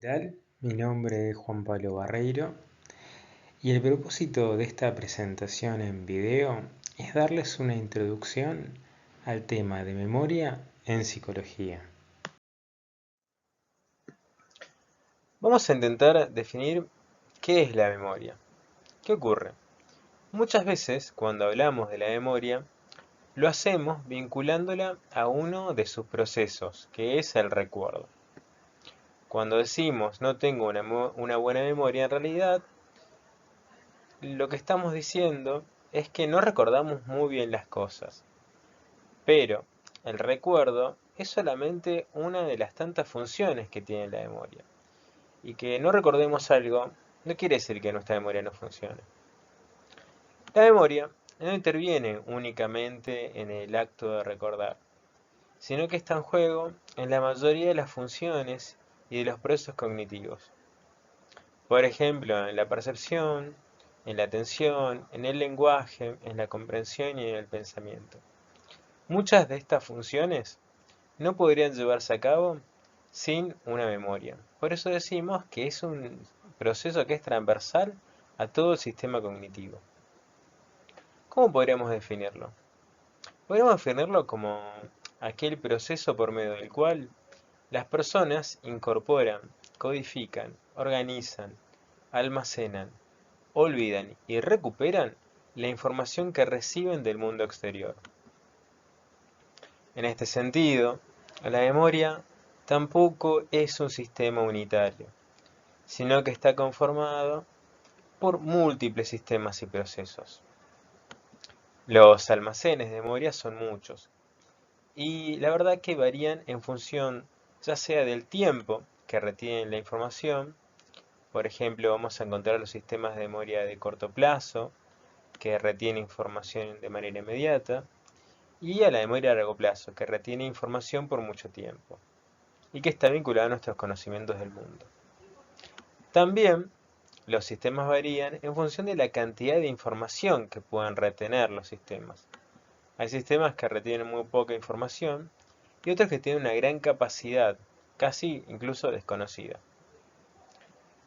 tal? Mi nombre es Juan Pablo Barreiro y el propósito de esta presentación en video es darles una introducción al tema de memoria en psicología. Vamos a intentar definir qué es la memoria. ¿Qué ocurre? Muchas veces cuando hablamos de la memoria lo hacemos vinculándola a uno de sus procesos, que es el recuerdo. Cuando decimos no tengo una buena memoria, en realidad lo que estamos diciendo es que no recordamos muy bien las cosas, pero el recuerdo es solamente una de las tantas funciones que tiene la memoria. Y que no recordemos algo no quiere decir que nuestra memoria no funcione. La memoria no interviene únicamente en el acto de recordar, sino que está en juego en la mayoría de las funciones y de los procesos cognitivos. Por ejemplo, en la percepción, en la atención, en el lenguaje, en la comprensión y en el pensamiento. Muchas de estas funciones no podrían llevarse a cabo sin una memoria. Por eso decimos que es un proceso que es transversal a todo el sistema cognitivo. ¿Cómo podríamos definirlo? Podríamos definirlo como aquel proceso por medio del cual las personas incorporan, codifican, organizan, almacenan, olvidan y recuperan la información que reciben del mundo exterior. En este sentido, la memoria tampoco es un sistema unitario, sino que está conformado por múltiples sistemas y procesos. Los almacenes de memoria son muchos, y la verdad que varían en función ya sea del tiempo que retienen la información. Por ejemplo, vamos a encontrar los sistemas de memoria de corto plazo, que retienen información de manera inmediata, y a la memoria a largo plazo, que retiene información por mucho tiempo, y que está vinculada a nuestros conocimientos del mundo. También los sistemas varían en función de la cantidad de información que puedan retener los sistemas. Hay sistemas que retienen muy poca información y otros que tienen una gran capacidad, casi incluso desconocida.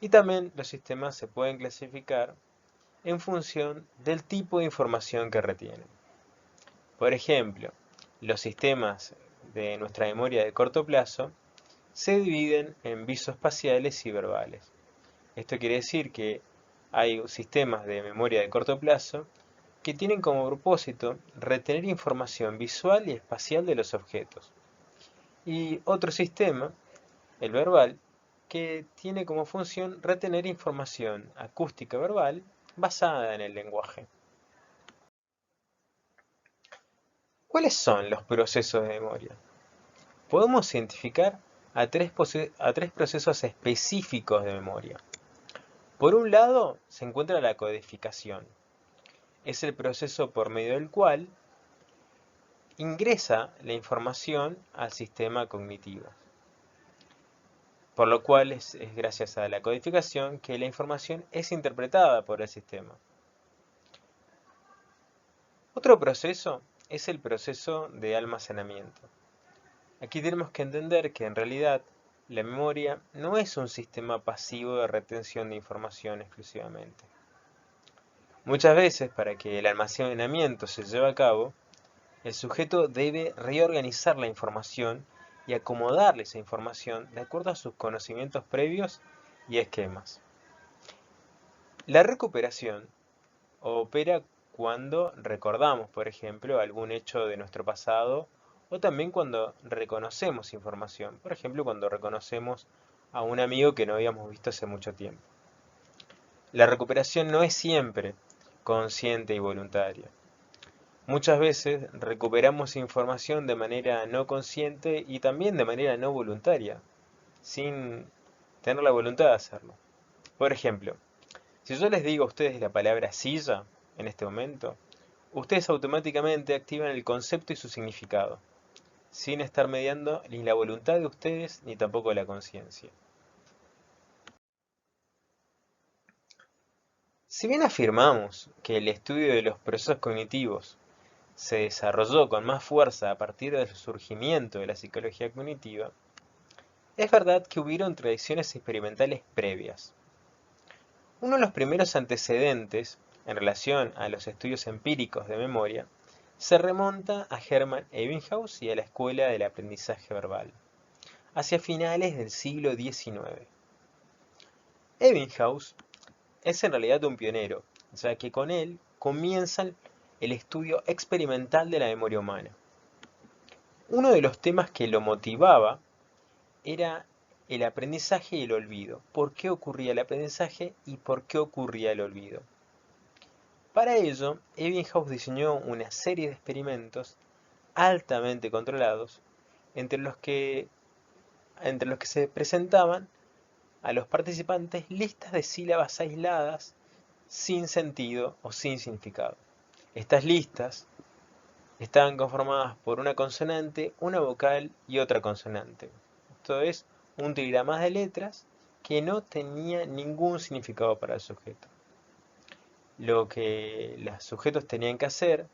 Y también los sistemas se pueden clasificar en función del tipo de información que retienen. Por ejemplo, los sistemas de nuestra memoria de corto plazo se dividen en visoespaciales y verbales. Esto quiere decir que hay sistemas de memoria de corto plazo que tienen como propósito retener información visual y espacial de los objetos. Y otro sistema, el verbal, que tiene como función retener información acústica verbal basada en el lenguaje. ¿Cuáles son los procesos de memoria? Podemos identificar a tres procesos específicos de memoria. Por un lado, se encuentra la codificación. Es el proceso por medio del cual ingresa la información al sistema cognitivo. Por lo cual es gracias a la codificación que la información es interpretada por el sistema. Otro proceso es el proceso de almacenamiento. Aquí tenemos que entender que en realidad la memoria no es un sistema pasivo de retención de información exclusivamente. Muchas veces, para que el almacenamiento se lleve a cabo, el sujeto debe reorganizar la información y acomodarle esa información de acuerdo a sus conocimientos previos y esquemas. La recuperación opera cuando recordamos, por ejemplo, algún hecho de nuestro pasado o también cuando reconocemos información, por ejemplo, cuando reconocemos a un amigo que no habíamos visto hace mucho tiempo. La recuperación no es siempre consciente y voluntaria. Muchas veces recuperamos información de manera no consciente y también de manera no voluntaria, sin tener la voluntad de hacerlo. Por ejemplo, si yo les digo a ustedes la palabra silla en este momento, ustedes automáticamente activan el concepto y su significado, sin estar mediando ni la voluntad de ustedes ni tampoco la conciencia. Si bien afirmamos que el estudio de los procesos cognitivos se desarrolló con más fuerza a partir del surgimiento de la psicología cognitiva, Es verdad que hubieron tradiciones experimentales previas. Uno de los primeros antecedentes en relación a los estudios empíricos de memoria se remonta a Hermann Ebbinghaus y a la escuela del aprendizaje verbal, hacia finales del siglo XIX. Ebbinghaus es en realidad un pionero, ya que con él comienza el estudio experimental de la memoria humana. Uno de los temas que lo motivaba era el aprendizaje y el olvido. ¿Por qué ocurría el aprendizaje y por qué ocurría el olvido? Para ello, Ebbinghaus diseñó una serie de experimentos altamente controlados entre los que se presentaban a los participantes listas de sílabas aisladas sin sentido o sin significado. Estas listas estaban conformadas por una consonante, una vocal y otra consonante. Esto es un trigrama de letras que no tenía ningún significado para el sujeto. Lo que los sujetos tenían que hacer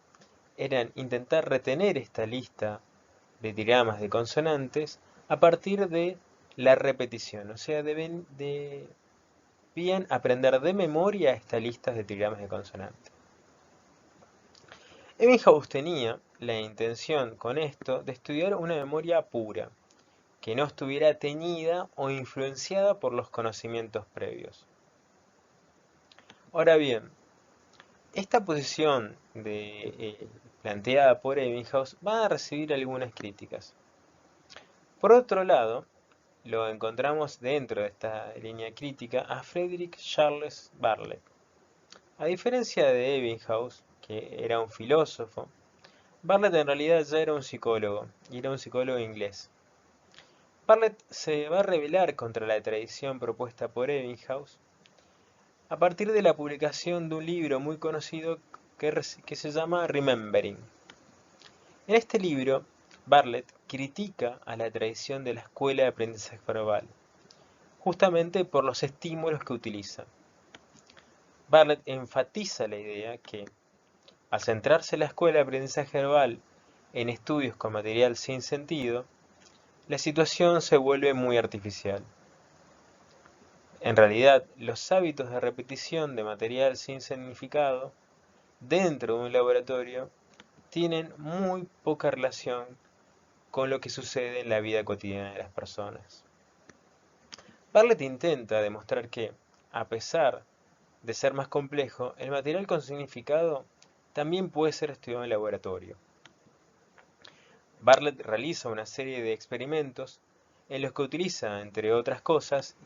era intentar retener esta lista de trigramas de consonantes a partir de la repetición, o sea, debían aprender de memoria esta lista de trigramas de consonantes. Ebbinghaus tenía la intención con esto de estudiar una memoria pura, que no estuviera teñida o influenciada por los conocimientos previos. Ahora bien, esta posición planteada por Ebbinghaus va a recibir algunas críticas. Por otro lado, lo encontramos dentro de esta línea crítica a Frederick Charles Bartlett. A diferencia de Ebbinghaus, que era un filósofo, Bartlett en realidad ya era un psicólogo, y era un psicólogo inglés. Bartlett se va a rebelar contra la tradición propuesta por Ebbinghaus a partir de la publicación de un libro muy conocido que se llama Remembering. En este libro, Bartlett critica a la tradición de la escuela de aprendizaje verbal, justamente por los estímulos que utiliza. Bartlett enfatiza la idea que, al centrarse la escuela de aprendizaje verbal en estudios con material sin sentido, la situación se vuelve muy artificial. En realidad, los hábitos de repetición de material sin significado dentro de un laboratorio tienen muy poca relación con lo que sucede en la vida cotidiana de las personas. Bartlett intenta demostrar que, a pesar de ser más complejo, el material con significado también puede ser estudiado en laboratorio. Bartlett realiza una serie de experimentos en los que utiliza, entre otras cosas,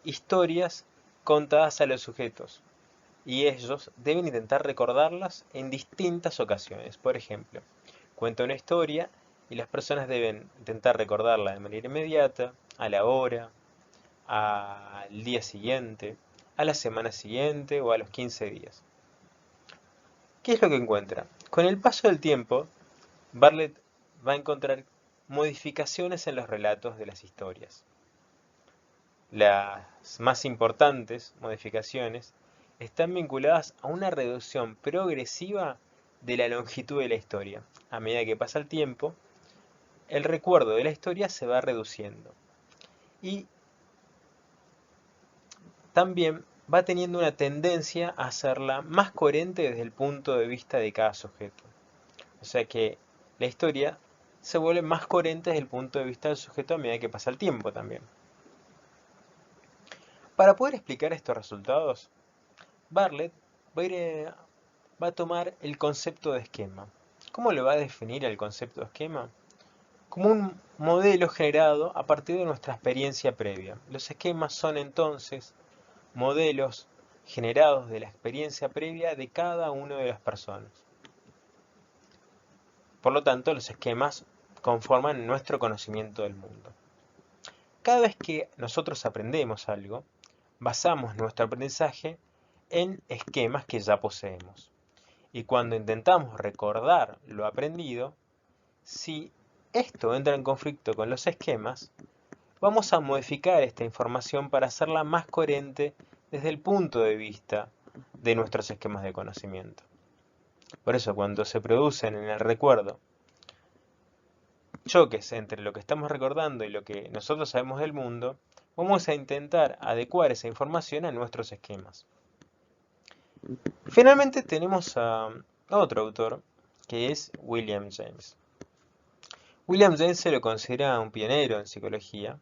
historias contadas a los sujetos, y ellos deben intentar recordarlas en distintas ocasiones. Por ejemplo, cuenta una historia y las personas deben intentar recordarla de manera inmediata, a la hora, al día siguiente, a la semana siguiente o a los 15 días. ¿Qué es lo que encuentra? Con el paso del tiempo, Bartlett va a encontrar modificaciones en los relatos de las historias. Las más importantes modificaciones están vinculadas a una reducción progresiva de la longitud de la historia. A medida que pasa el tiempo, el recuerdo de la historia se va reduciendo. Y también va teniendo una tendencia a hacerla más coherente desde el punto de vista de cada sujeto. O sea que la historia se vuelve más coherente desde el punto de vista del sujeto a medida que pasa el tiempo también. Para poder explicar estos resultados, Bartlett va a tomar el concepto de esquema. ¿Cómo le va a definir el concepto de esquema? Como un modelo generado a partir de nuestra experiencia previa. Los esquemas son entonces modelos generados de la experiencia previa de cada una de las personas. Por lo tanto, los esquemas conforman nuestro conocimiento del mundo. Cada vez que nosotros aprendemos algo, basamos nuestro aprendizaje en esquemas que ya poseemos. Y cuando intentamos recordar lo aprendido, si esto entra en conflicto con los esquemas, vamos a modificar esta información para hacerla más coherente desde el punto de vista de nuestros esquemas de conocimiento. Por eso, cuando se producen en el recuerdo choques entre lo que estamos recordando y lo que nosotros sabemos del mundo, vamos a intentar adecuar esa información a nuestros esquemas. Finalmente tenemos a otro autor, que es William James. William James se lo considera un pionero en psicología,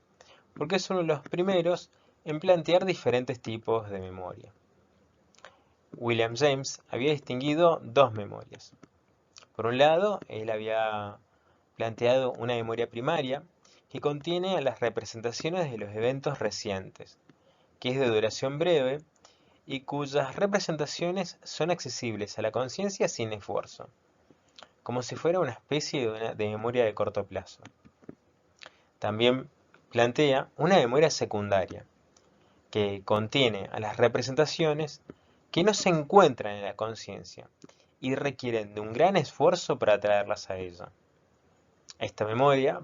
porque es uno de los primeros en plantear diferentes tipos de memoria. William James había distinguido dos memorias. Por un lado, él había planteado una memoria primaria que contiene las representaciones de los eventos recientes, que es de duración breve y cuyas representaciones son accesibles a la conciencia sin esfuerzo, como si fuera una especie de memoria de corto plazo. También plantea una memoria secundaria, que contiene a las representaciones que no se encuentran en la conciencia y requieren de un gran esfuerzo para traerlas a ella. Esta memoria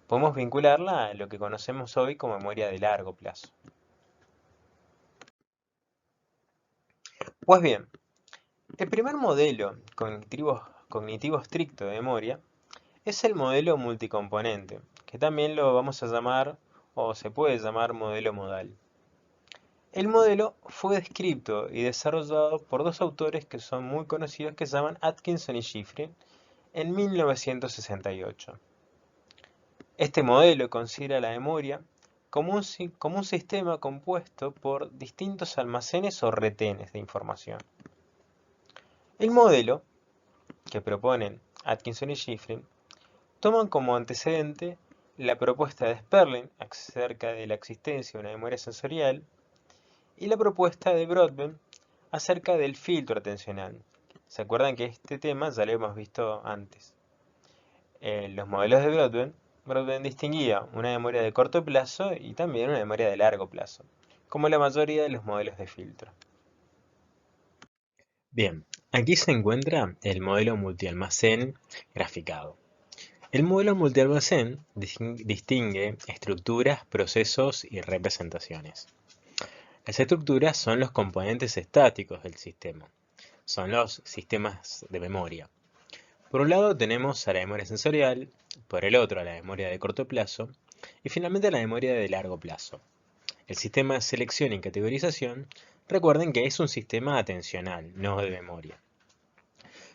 podemos vincularla a lo que conocemos hoy como memoria de largo plazo. Pues bien, el primer modelo cognitivo estricto de memoria es el modelo multicomponente, que también lo vamos a llamar o se puede llamar modelo modal. El modelo fue descrito y desarrollado por dos autores que son muy conocidos que se llaman Atkinson y Shiffrin en 1968. Este modelo considera la memoria como un sistema compuesto por distintos almacenes o retenes de información. El modelo que proponen Atkinson y Shiffrin toman como antecedente la propuesta de Sperling acerca de la existencia de una memoria sensorial y la propuesta de Broadbent acerca del filtro atencional. ¿Se acuerdan que este tema ya lo hemos visto antes? En los modelos de Broadbent distinguía una memoria de corto plazo y también una memoria de largo plazo, como la mayoría de los modelos de filtro. Bien, aquí se encuentra el modelo multialmacén graficado. El modelo multialmacén distingue estructuras, procesos y representaciones. Las estructuras son los componentes estáticos del sistema, son los sistemas de memoria. Por un lado tenemos a la memoria sensorial, por el otro a la memoria de corto plazo y finalmente a la memoria de largo plazo. El sistema de selección y categorización, recuerden que es un sistema atencional, no de memoria.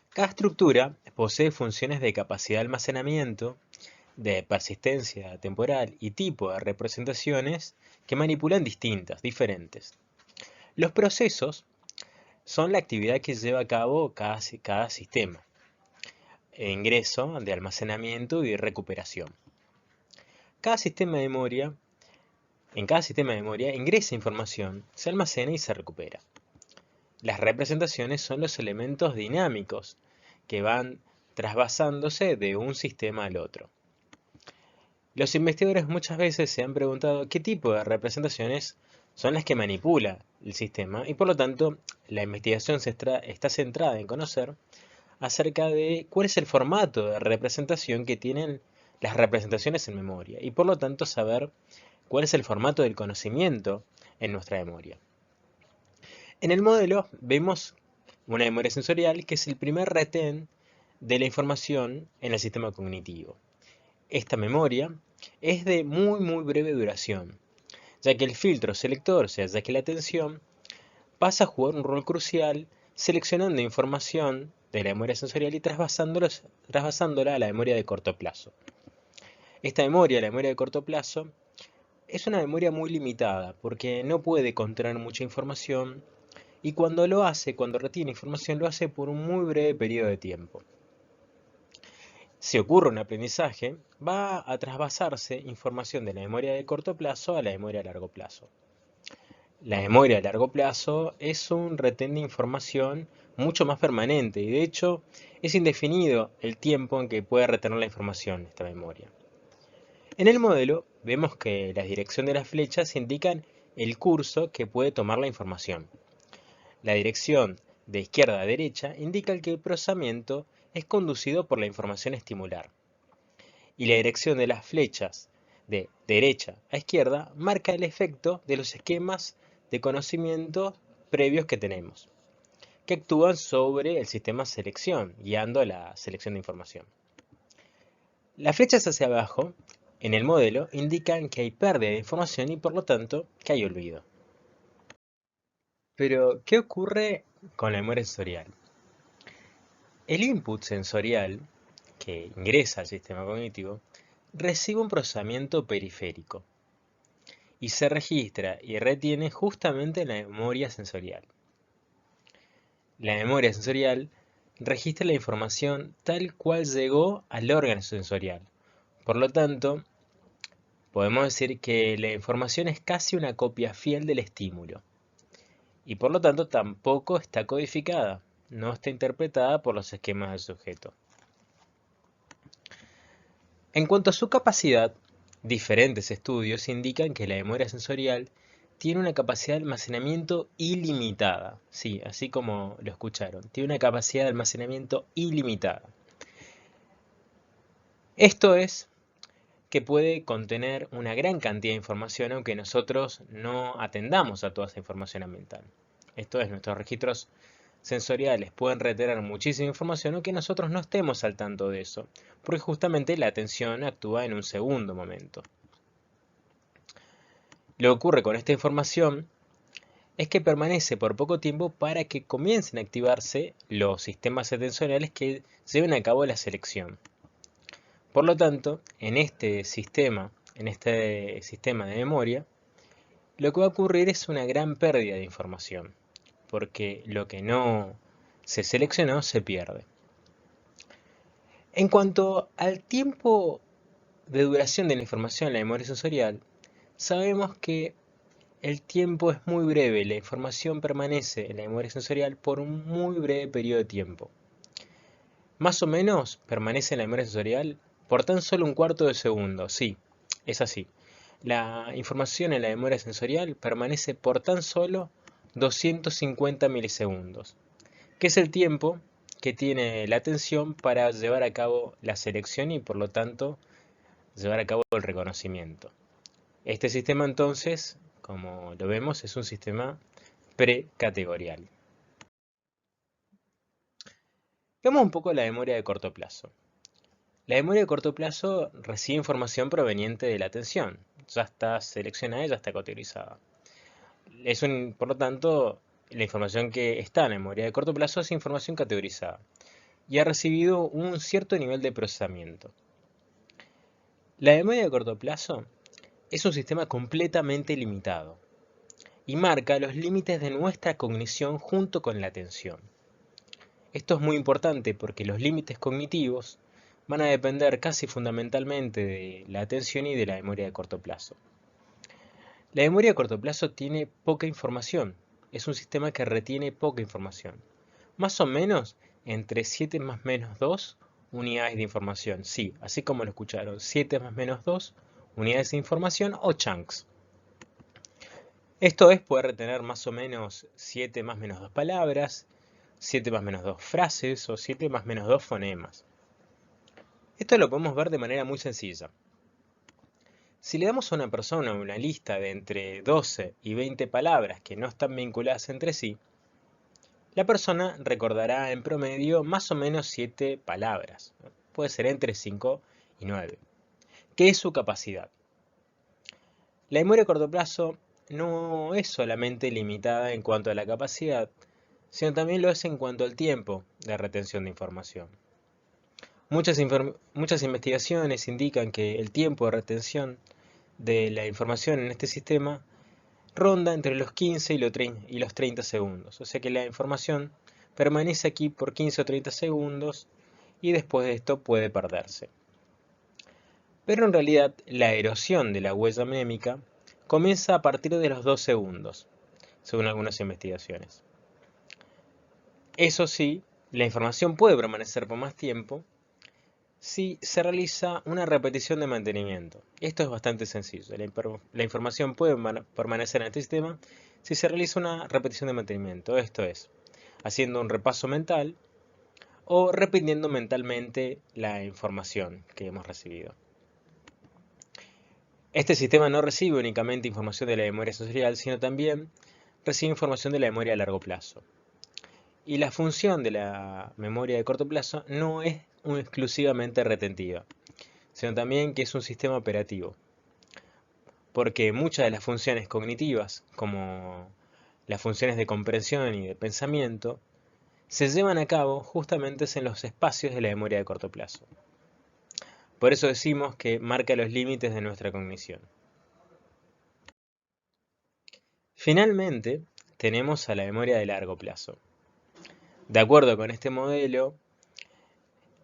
Cada estructura posee funciones de capacidad de almacenamiento, de persistencia temporal y tipo de representaciones que manipulan diferentes. Los procesos son la actividad que lleva a cabo cada sistema. Ingreso, de almacenamiento y recuperación. En cada sistema de memoria ingresa información, se almacena y se recupera. Las representaciones son los elementos dinámicos que van trasvasándose de un sistema al otro. Los investigadores muchas veces se han preguntado qué tipo de representaciones son las que manipula el sistema y por lo tanto la investigación está centrada en conocer acerca de cuál es el formato de representación que tienen las representaciones en memoria y por lo tanto saber cuál es el formato del conocimiento en nuestra memoria. En el modelo vemos una memoria sensorial que es el primer retén de la información en el sistema cognitivo. Esta memoria es de muy breve duración, ya que el filtro selector, o sea, ya que la atención, pasa a jugar un rol crucial seleccionando información de la memoria sensorial y trasvasándola a la memoria de corto plazo. Esta memoria, la memoria de corto plazo, es una memoria muy limitada porque no puede contener mucha información y cuando retiene información, lo hace por un muy breve periodo de tiempo. Si ocurre un aprendizaje, va a trasvasarse información de la memoria de corto plazo a la memoria a largo plazo. La memoria a largo plazo es un retén de información mucho más permanente y de hecho es indefinido el tiempo en que puede retener la información esta memoria. En el modelo vemos que la dirección de las flechas indican el curso que puede tomar la información. La dirección de izquierda a derecha indica que el procesamiento es conducido por la información estimular. Y la dirección de las flechas de derecha a izquierda marca el efecto de los esquemas de conocimiento previos que tenemos, que actúan sobre el sistema selección, guiando a la selección de información. Las flechas hacia abajo, en el modelo, indican que hay pérdida de información y por lo tanto que hay olvido. Pero, ¿qué ocurre con la memoria sensorial? El input sensorial, que ingresa al sistema cognitivo, recibe un procesamiento periférico y se registra y retiene justamente en la memoria sensorial. La memoria sensorial registra la información tal cual llegó al órgano sensorial. Por lo tanto, podemos decir que la información es casi una copia fiel del estímulo y por lo tanto tampoco está codificada, no está interpretada por los esquemas del sujeto. En cuanto a su capacidad, diferentes estudios indican que la memoria sensorial tiene una capacidad de almacenamiento ilimitada. Sí, así como lo escucharon, tiene una capacidad de almacenamiento ilimitada. Esto es que puede contener una gran cantidad de información aunque nosotros no atendamos a toda esa información ambiental. Esto es, nuestros registros sensoriales pueden retener muchísima información aunque nosotros no estemos al tanto de eso, porque justamente la atención actúa en un segundo momento. Lo que ocurre con esta información es que permanece por poco tiempo para que comiencen a activarse los sistemas atencionales que lleven a cabo la selección. Por lo tanto, en este sistema de memoria, lo que va a ocurrir es una gran pérdida de información, porque lo que no se seleccionó se pierde. En cuanto al tiempo de duración de la información en la memoria sensorial, sabemos que el tiempo es muy breve, la información permanece en la memoria sensorial por un muy breve periodo de tiempo. Más o menos permanece en la memoria sensorial por tan solo un cuarto de segundo, sí, es así. La información en la memoria sensorial permanece por tan solo 250 milisegundos, que es el tiempo que tiene la atención para llevar a cabo la selección y por lo tanto llevar a cabo el reconocimiento. Este sistema entonces, como lo vemos, es un sistema precategorial. Veamos un poco la memoria de corto plazo. La memoria de corto plazo recibe información proveniente de la atención. Ya está seleccionada y ya está categorizada. Por lo tanto, la información que está en la memoria de corto plazo es información categorizada y ha recibido un cierto nivel de procesamiento. La memoria de corto plazo es un sistema completamente limitado y marca los límites de nuestra cognición junto con la atención. Esto es muy importante porque los límites cognitivos van a depender casi fundamentalmente de la atención y de la memoria de corto plazo. La memoria de corto plazo tiene poca información, es un sistema que retiene poca información, más o menos entre 7 más menos 2 unidades de información, sí, así como lo escucharon, 7 más menos 2 unidades de información o chunks. Esto es poder retener más o menos 7 más menos 2 palabras, 7 más menos 2 frases o 7 más menos 2 fonemas. Esto lo podemos ver de manera muy sencilla. Si le damos a una persona una lista de entre 12 y 20 palabras que no están vinculadas entre sí, la persona recordará en promedio más o menos 7 palabras. Puede ser entre 5 y 9. ¿Qué es su capacidad? La memoria a corto plazo no es solamente limitada en cuanto a la capacidad, sino también lo es en cuanto al tiempo de retención de información. Muchas investigaciones indican que el tiempo de retención de la información en este sistema ronda entre los 15 y los 30 segundos. O sea que la información permanece aquí por 15 o 30 segundos y después de esto puede perderse. Pero en realidad la erosión de la huella mnémica comienza a partir de los 2 segundos, según algunas investigaciones. Eso sí, la información puede permanecer por más tiempo si se realiza una repetición de mantenimiento. Esto es bastante sencillo. La información puede permanecer en este sistema si se realiza una repetición de mantenimiento. Esto es, haciendo un repaso mental o repitiendo mentalmente la información que hemos recibido. Este sistema no recibe únicamente información de la memoria sensorial, sino también recibe información de la memoria a largo plazo. Y la función de la memoria de corto plazo no es exclusivamente retentiva, sino también que es un sistema operativo, porque muchas de las funciones cognitivas, como las funciones de comprensión y de pensamiento, se llevan a cabo justamente en los espacios de la memoria de corto plazo. Por eso decimos que marca los límites de nuestra cognición. Finalmente, tenemos a la memoria de largo plazo. De acuerdo con este modelo,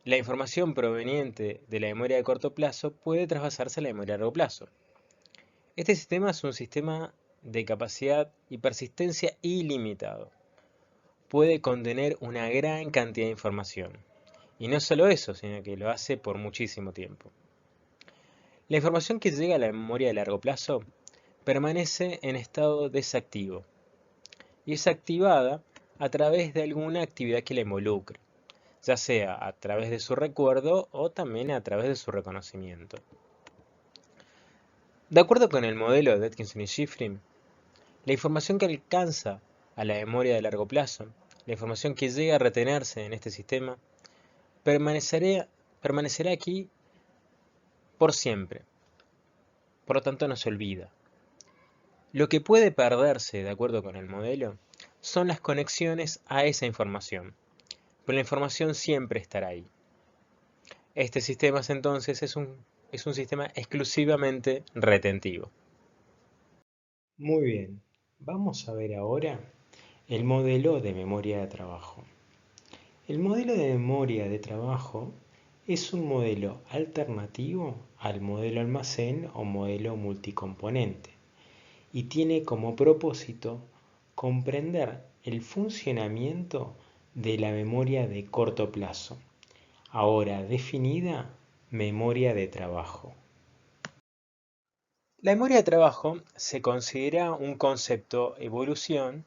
la información proveniente de la memoria de corto plazo puede traspasarse a la memoria de largo plazo. Este sistema es un sistema de capacidad y persistencia ilimitado. Puede contener una gran cantidad de información. Y no solo eso, sino que lo hace por muchísimo tiempo. La información que llega a la memoria de largo plazo permanece en estado desactivo y es activada a través de alguna actividad que la involucre, ya sea a través de su recuerdo o también a través de su reconocimiento. De acuerdo con el modelo de Atkinson y Shiffrin, la información que alcanza a la memoria de largo plazo, la información que llega a retenerse en este sistema, permanecerá aquí por siempre. Por lo tanto, no se olvida. Lo que puede perderse, de acuerdo con el modelo, son las conexiones a esa información, pero la información siempre estará ahí. Este sistema entonces es un sistema exclusivamente retentivo. Muy bien, vamos a ver ahora el modelo de memoria de trabajo. El modelo de memoria de trabajo es un modelo alternativo al modelo almacén o modelo multicomponente y tiene como propósito comprender el funcionamiento de la memoria de corto plazo, ahora definida memoria de trabajo. La memoria de trabajo se considera un concepto evolución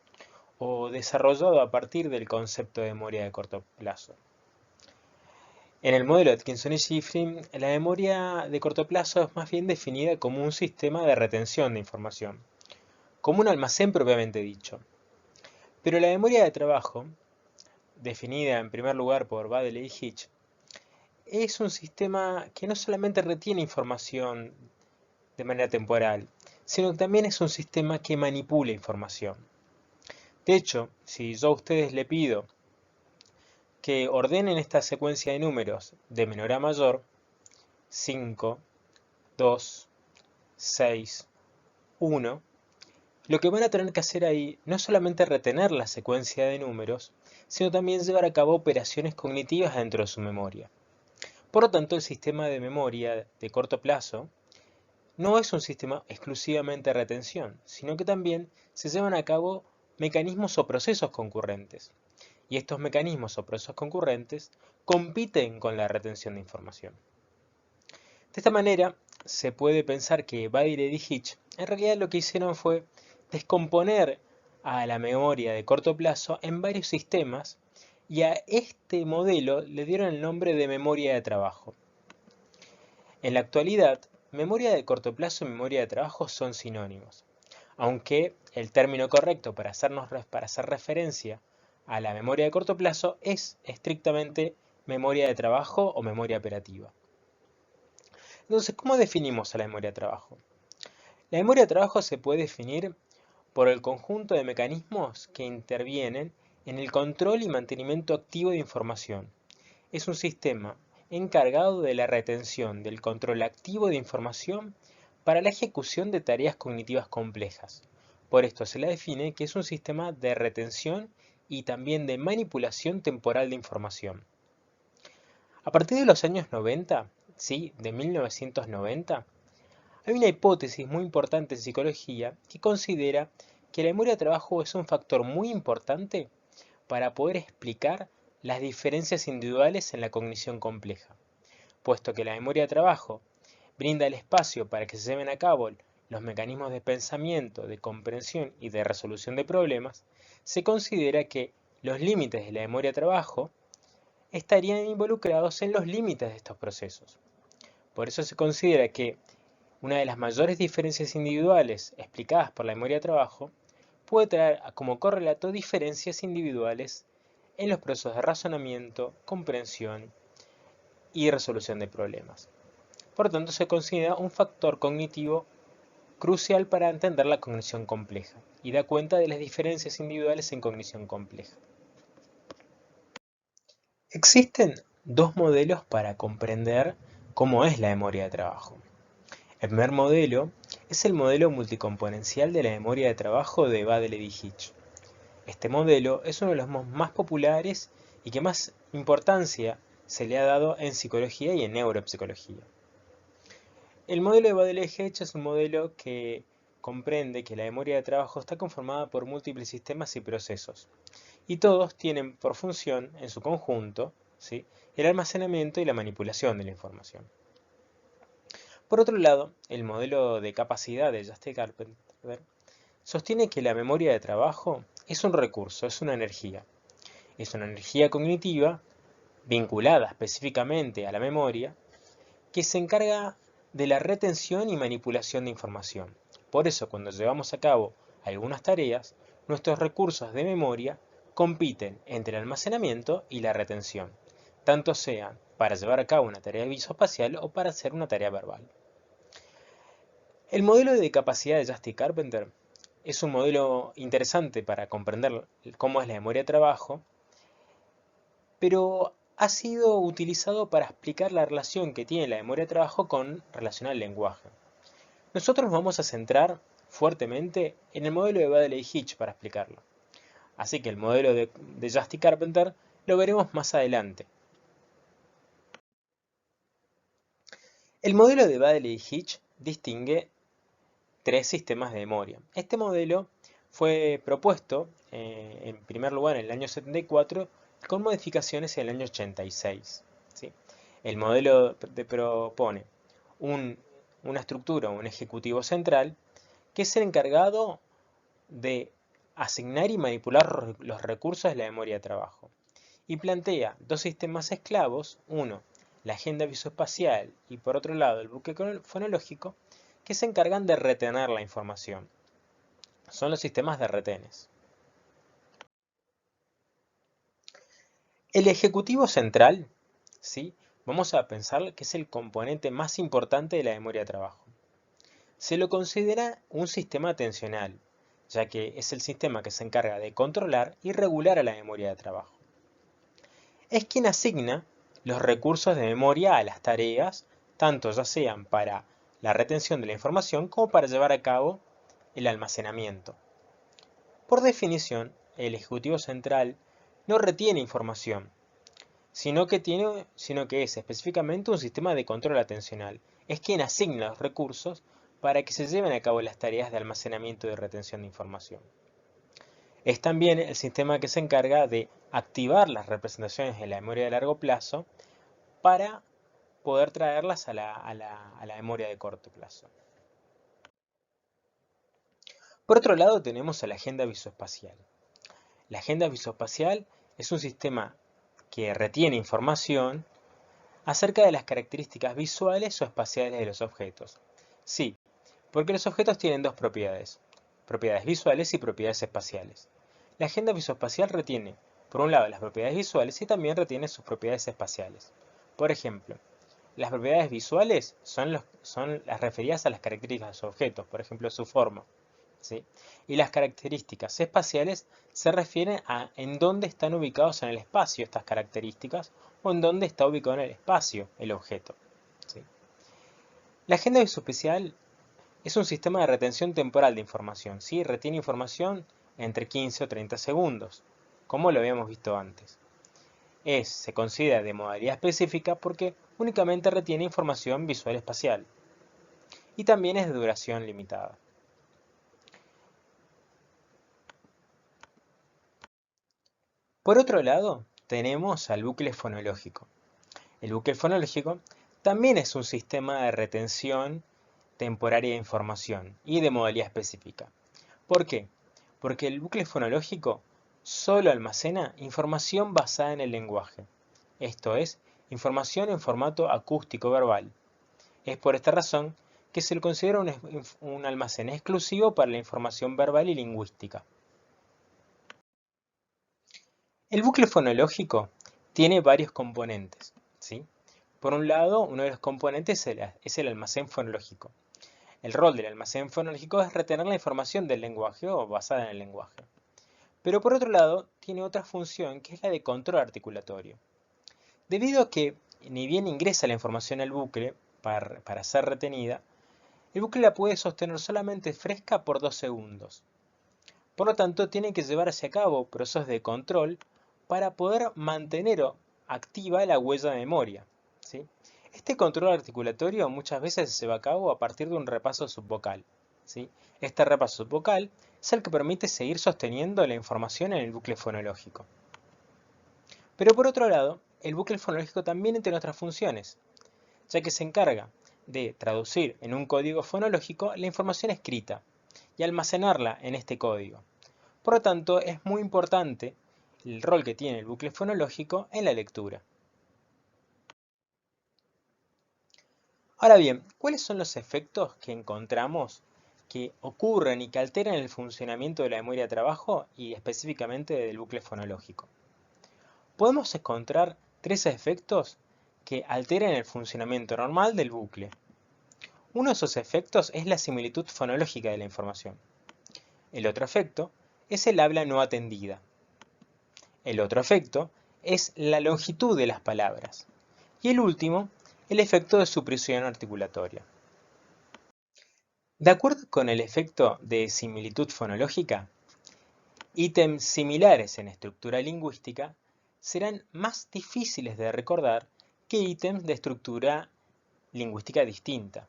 o desarrollado a partir del concepto de memoria de corto plazo. En el modelo de Atkinson y Shiffrin, la memoria de corto plazo es más bien definida como un sistema de retención de información, como un almacén propiamente dicho. Pero la memoria de trabajo, definida en primer lugar por Baddeley y Hitch, es un sistema que no solamente retiene información de manera temporal, sino que también es un sistema que manipula información. De hecho, si yo a ustedes le pido que ordenen esta secuencia de números de menor a mayor, 5, 2, 6, 1, lo que van a tener que hacer ahí no es solamente retener la secuencia de números, sino también llevar a cabo operaciones cognitivas dentro de su memoria. Por lo tanto, el sistema de memoria de corto plazo no es un sistema exclusivamente de retención, sino que también se llevan a cabo mecanismos o procesos concurrentes. Y estos mecanismos o procesos concurrentes compiten con la retención de información. De esta manera, se puede pensar que Baddeley y Hitch en realidad lo que hicieron fue descomponer a la memoria de corto plazo en varios sistemas y a este modelo le dieron el nombre de memoria de trabajo. En la actualidad, memoria de corto plazo y memoria de trabajo son sinónimos, aunque el término correcto para hacer referencia a la memoria de corto plazo es estrictamente memoria de trabajo o memoria operativa. Entonces, ¿cómo definimos a la memoria de trabajo? La memoria de trabajo se puede definir por el conjunto de mecanismos que intervienen en el control y mantenimiento activo de información. Es un sistema encargado de la retención del control activo de información para la ejecución de tareas cognitivas complejas. Por esto se le define que es un sistema de retención y también de manipulación temporal de información. A partir de los años 90, sí, de 1990, hay una hipótesis muy importante en psicología que considera que la memoria de trabajo es un factor muy importante para poder explicar las diferencias individuales en la cognición compleja, puesto que la memoria de trabajo brinda el espacio para que se lleven a cabo los mecanismos de pensamiento, de comprensión y de resolución de problemas. Se considera que los límites de la memoria de trabajo estarían involucrados en los límites de estos procesos. Por eso se considera que una de las mayores diferencias individuales explicadas por la memoria de trabajo puede traer como correlato diferencias individuales en los procesos de razonamiento, comprensión y resolución de problemas. Por lo tanto, se considera un factor cognitivo crucial para entender la cognición compleja y da cuenta de las diferencias individuales en cognición compleja. Existen dos modelos para comprender cómo es la memoria de trabajo. El primer modelo es el modelo multicomponencial de la memoria de trabajo de Baddeley-Hitch. Este modelo es uno de los más populares y que más importancia se le ha dado en psicología y en neuropsicología. El modelo de Baddeley-Hitch es un modelo que comprende que la memoria de trabajo está conformada por múltiples sistemas y procesos, y todos tienen por función, en su conjunto, ¿sí?, el almacenamiento y la manipulación de la información. Por otro lado, el modelo de capacidad de Just Carpenter sostiene que la memoria de trabajo es un recurso, es una energía. Es una energía cognitiva vinculada específicamente a la memoria que se encarga de la retención y manipulación de información. Por eso, cuando llevamos a cabo algunas tareas, nuestros recursos de memoria compiten entre el almacenamiento y la retención, tanto sean para llevar a cabo una tarea visoespacial o para hacer una tarea verbal. El modelo de capacidad de Just Carpenter es un modelo interesante para comprender cómo es la memoria de trabajo, pero ha sido utilizado para explicar la relación que tiene la memoria de trabajo con relación al lenguaje. Nosotros nos vamos a centrar fuertemente en el modelo de Baddeley-Hitch para explicarlo. Así que el modelo de Just Carpenter lo veremos más adelante. El modelo de Baddeley-Hitch distingue tres sistemas de memoria. Este modelo fue propuesto en primer lugar en el año 74 con modificaciones en el año 86. ¿Sí? El modelo propone una estructura, un ejecutivo central, que es el encargado de asignar y manipular los recursos de la memoria de trabajo. Y plantea dos sistemas esclavos, uno, la agenda visoespacial y por otro lado el bucle fonológico, que se encargan de retener la información. Son los sistemas de retenes. El ejecutivo central, ¿sí?, vamos a pensar que es el componente más importante de la memoria de trabajo. Se lo considera un sistema atencional, ya que es el sistema que se encarga de controlar y regular a la memoria de trabajo. Es quien asigna los recursos de memoria a las tareas, tanto ya sean para la retención de la información como para llevar a cabo el almacenamiento. Por definición, el ejecutivo central no retiene información, sino que es específicamente un sistema de control atencional. Es quien asigna los recursos para que se lleven a cabo las tareas de almacenamiento y retención de información. Es también el sistema que se encarga de activar las representaciones de la memoria de largo plazo para poder traerlas a la memoria de corto plazo. Por otro lado tenemos a la agenda visoespacial. La agenda visoespacial es un sistema que retiene información acerca de las características visuales o espaciales de los objetos. Sí, porque los objetos tienen dos propiedades visuales y propiedades espaciales. La agenda visoespacial retiene, por un lado, las propiedades visuales y también retiene sus propiedades espaciales. Por ejemplo, las propiedades visuales son las referidas a las características de los objetos, por ejemplo, su forma. ¿Sí? Y las características espaciales se refieren a en dónde están ubicados en el espacio estas características o en dónde está ubicado en el espacio el objeto. ¿Sí? La agenda visoespacial es un sistema de retención temporal de información. ¿Sí? Retiene información entre 15 o 30 segundos, como lo habíamos visto antes. Se considera de modalidad específica porque únicamente retiene información visual espacial. Y también es de duración limitada. Por otro lado, tenemos al bucle fonológico. El bucle fonológico también es un sistema de retención temporaria de información y de modalidad específica. ¿Por qué? Porque el bucle fonológico solo almacena información basada en el lenguaje, esto es, información en formato acústico verbal. Es por esta razón que se le considera un almacén exclusivo para la información verbal y lingüística. El bucle fonológico tiene varios componentes, ¿sí? Por un lado, uno de los componentes es el almacén fonológico. El rol del almacén fonológico es retener la información del lenguaje o basada en el lenguaje. Pero por otro lado, tiene otra función que es la de control articulatorio. Debido a que ni bien ingresa la información al bucle para ser retenida, el bucle la puede sostener solamente fresca por 2 segundos. Por lo tanto, tiene que llevarse a cabo procesos de control para poder mantener activa la huella de memoria, ¿sí? Este control articulatorio muchas veces se lleva a cabo a partir de un repaso subvocal, ¿sí? Este repaso subvocal es el que permite seguir sosteniendo la información en el bucle fonológico. Pero por otro lado, el bucle fonológico también tiene otras funciones, ya que se encarga de traducir en un código fonológico la información escrita y almacenarla en este código. Por lo tanto, es muy importante el rol que tiene el bucle fonológico en la lectura. Ahora bien, ¿cuáles son los efectos que encontramos que ocurren y que alteran el funcionamiento de la memoria de trabajo y específicamente del bucle fonológico? Podemos encontrar 3 efectos que alteran el funcionamiento normal del bucle. Uno de esos efectos es la similitud fonológica de la información. El otro efecto es el habla no atendida. El otro efecto es la longitud de las palabras. Y el último, el efecto de supresión articulatoria. De acuerdo con el efecto de similitud fonológica, ítems similares en estructura lingüística serán más difíciles de recordar que ítems de estructura lingüística distinta.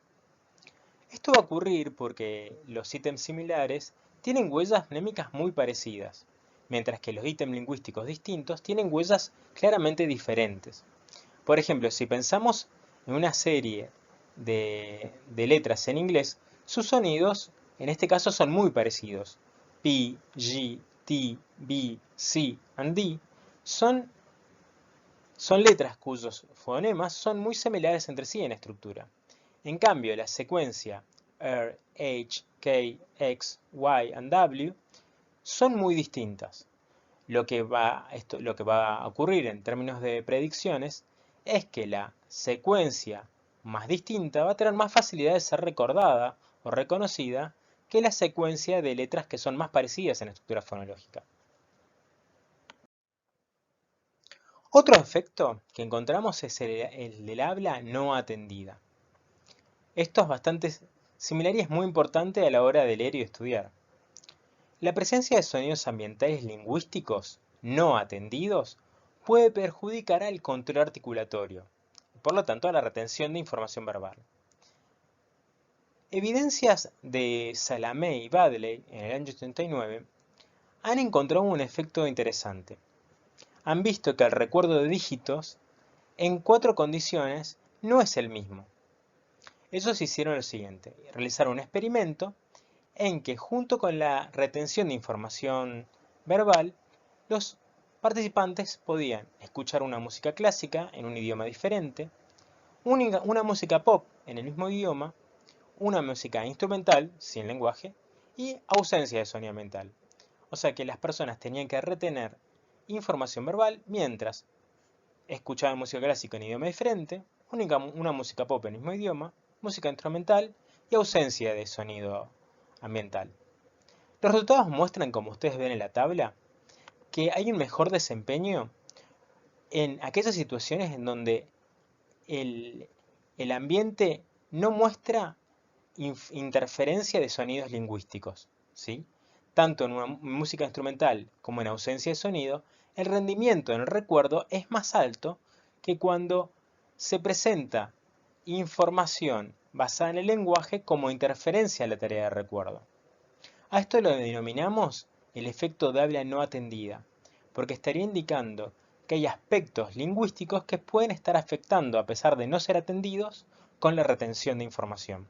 Esto va a ocurrir porque los ítems similares tienen huellas mnémicas muy parecidas, mientras que los ítems lingüísticos distintos tienen huellas claramente diferentes. Por ejemplo, si pensamos en una serie de letras en inglés, sus sonidos en este caso son muy parecidos. P, G, T, B, C and D son letras cuyos fonemas son muy similares entre sí en estructura. En cambio, la secuencia R, H, K, X, Y and W son muy distintas. Lo que va a ocurrir en términos de predicciones es que la secuencia más distinta va a tener más facilidad de ser recordada o reconocida que la secuencia de letras que son más parecidas en estructura fonológica. Otro efecto que encontramos es el del habla no atendida. Esto es bastante similar y es muy importante a la hora de leer y estudiar. La presencia de sonidos ambientales lingüísticos no atendidos puede perjudicar al control articulatorio, por lo tanto a la retención de información verbal. Evidencias de Salamé y Baddeley en el año 89 han encontrado un efecto interesante. Han visto que el recuerdo de dígitos en 4 condiciones no es el mismo. Ellos hicieron lo siguiente, realizaron un experimento en que junto con la retención de información verbal, los participantes podían escuchar una música clásica en un idioma diferente, una música pop en el mismo idioma, una música instrumental, sin lenguaje, y ausencia de sonido ambiental. O sea que las personas tenían que retener información verbal mientras escuchaban música clásica en idioma diferente, una música pop en el mismo idioma, música instrumental y ausencia de sonido ambiental. Los resultados muestran, como ustedes ven en la tabla, que hay un mejor desempeño en aquellas situaciones en donde el ambiente no muestra interferencia de sonidos lingüísticos, ¿sí? Tanto en una música instrumental como en ausencia de sonido, el rendimiento en el recuerdo es más alto que cuando se presenta información basada en el lenguaje como interferencia en la tarea de recuerdo. A esto lo denominamos el efecto de habla no atendida, porque estaría indicando que hay aspectos lingüísticos que pueden estar afectando, a pesar de no ser atendidos, con la retención de información.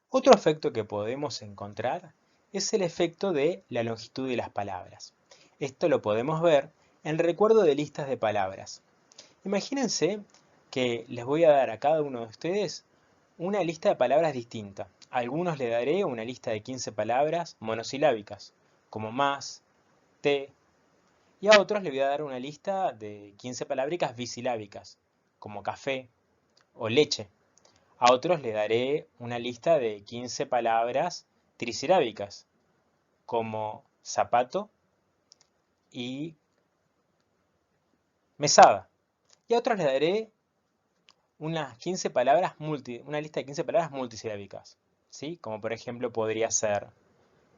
Otro efecto que podemos encontrar es el efecto de la longitud de las palabras. Esto lo podemos ver en el recuerdo de listas de palabras. Imagínense que les voy a dar a cada uno de ustedes una lista de palabras distinta. A algunos le daré una lista de 15 palabras monosilábicas, como más, te, y a otros le voy a dar una lista de 15 palábricas bisilábicas, como café o leche. A otros le daré una lista de 15 palabras trisilábicas, como zapato y mesada. Y a otros les daré una lista de 15 palabras multisilábicas, ¿sí? Como por ejemplo podría ser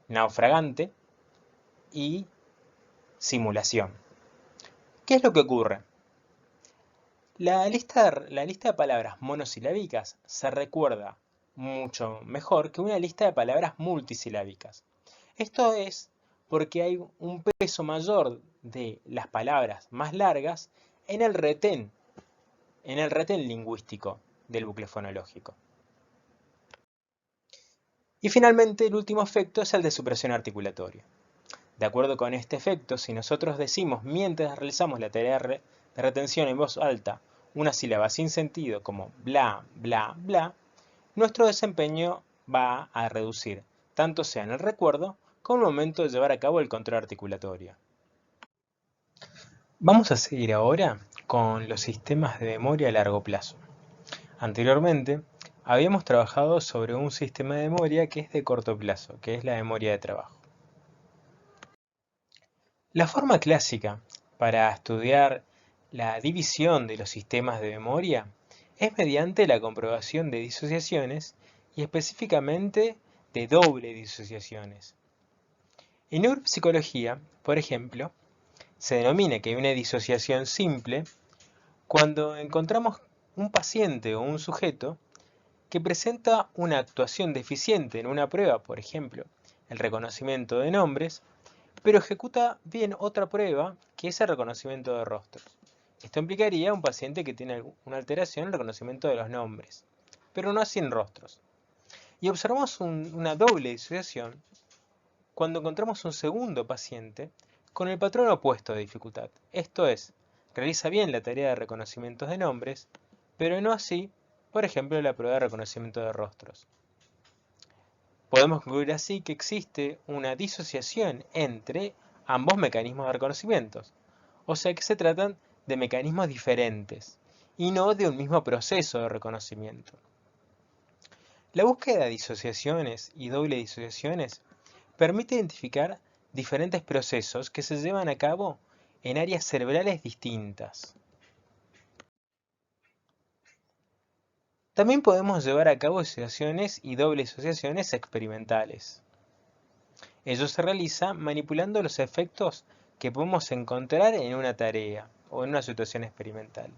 naufragante y simulación. ¿Qué es lo que ocurre? La lista de palabras monosilábicas se recuerda mucho mejor que una lista de palabras multisilábicas. Esto es porque hay un peso mayor de las palabras más largas en el retén lingüístico del bucle fonológico. Y finalmente el último efecto es el de supresión articulatoria. De acuerdo con este efecto, si nosotros decimos mientras realizamos la tarea de retención en voz alta una sílaba sin sentido como bla, bla, bla, nuestro desempeño va a reducir, tanto sea en el recuerdo como en el momento de llevar a cabo el control articulatorio. Vamos a seguir ahora con los sistemas de memoria a largo plazo. Anteriormente, habíamos trabajado sobre un sistema de memoria que es de corto plazo, que es la memoria de trabajo. La forma clásica para estudiar la división de los sistemas de memoria es mediante la comprobación de disociaciones y específicamente de doble disociaciones. En neuropsicología, por ejemplo, se denomina que hay una disociación simple cuando encontramos un paciente o un sujeto que presenta una actuación deficiente en una prueba, por ejemplo, el reconocimiento de nombres, pero ejecuta bien otra prueba que es el reconocimiento de rostros. Esto implicaría un paciente que tiene una alteración en el reconocimiento de los nombres, pero no así en rostros. Y observamos una doble disociación cuando encontramos un segundo paciente con el patrón opuesto de dificultad. Esto es, realiza bien la tarea de reconocimientos de nombres, pero no así, por ejemplo, la prueba de reconocimiento de rostros. Podemos concluir así que existe una disociación entre ambos mecanismos de reconocimientos, o sea que se tratan de mecanismos diferentes y no de un mismo proceso de reconocimiento. La búsqueda de disociaciones y doble disociaciones permite identificar diferentes procesos que se llevan a cabo en áreas cerebrales distintas. También podemos llevar a cabo disociaciones y dobles disociaciones experimentales. Ello se realiza manipulando los efectos que podemos encontrar en una tarea o en una situación experimental.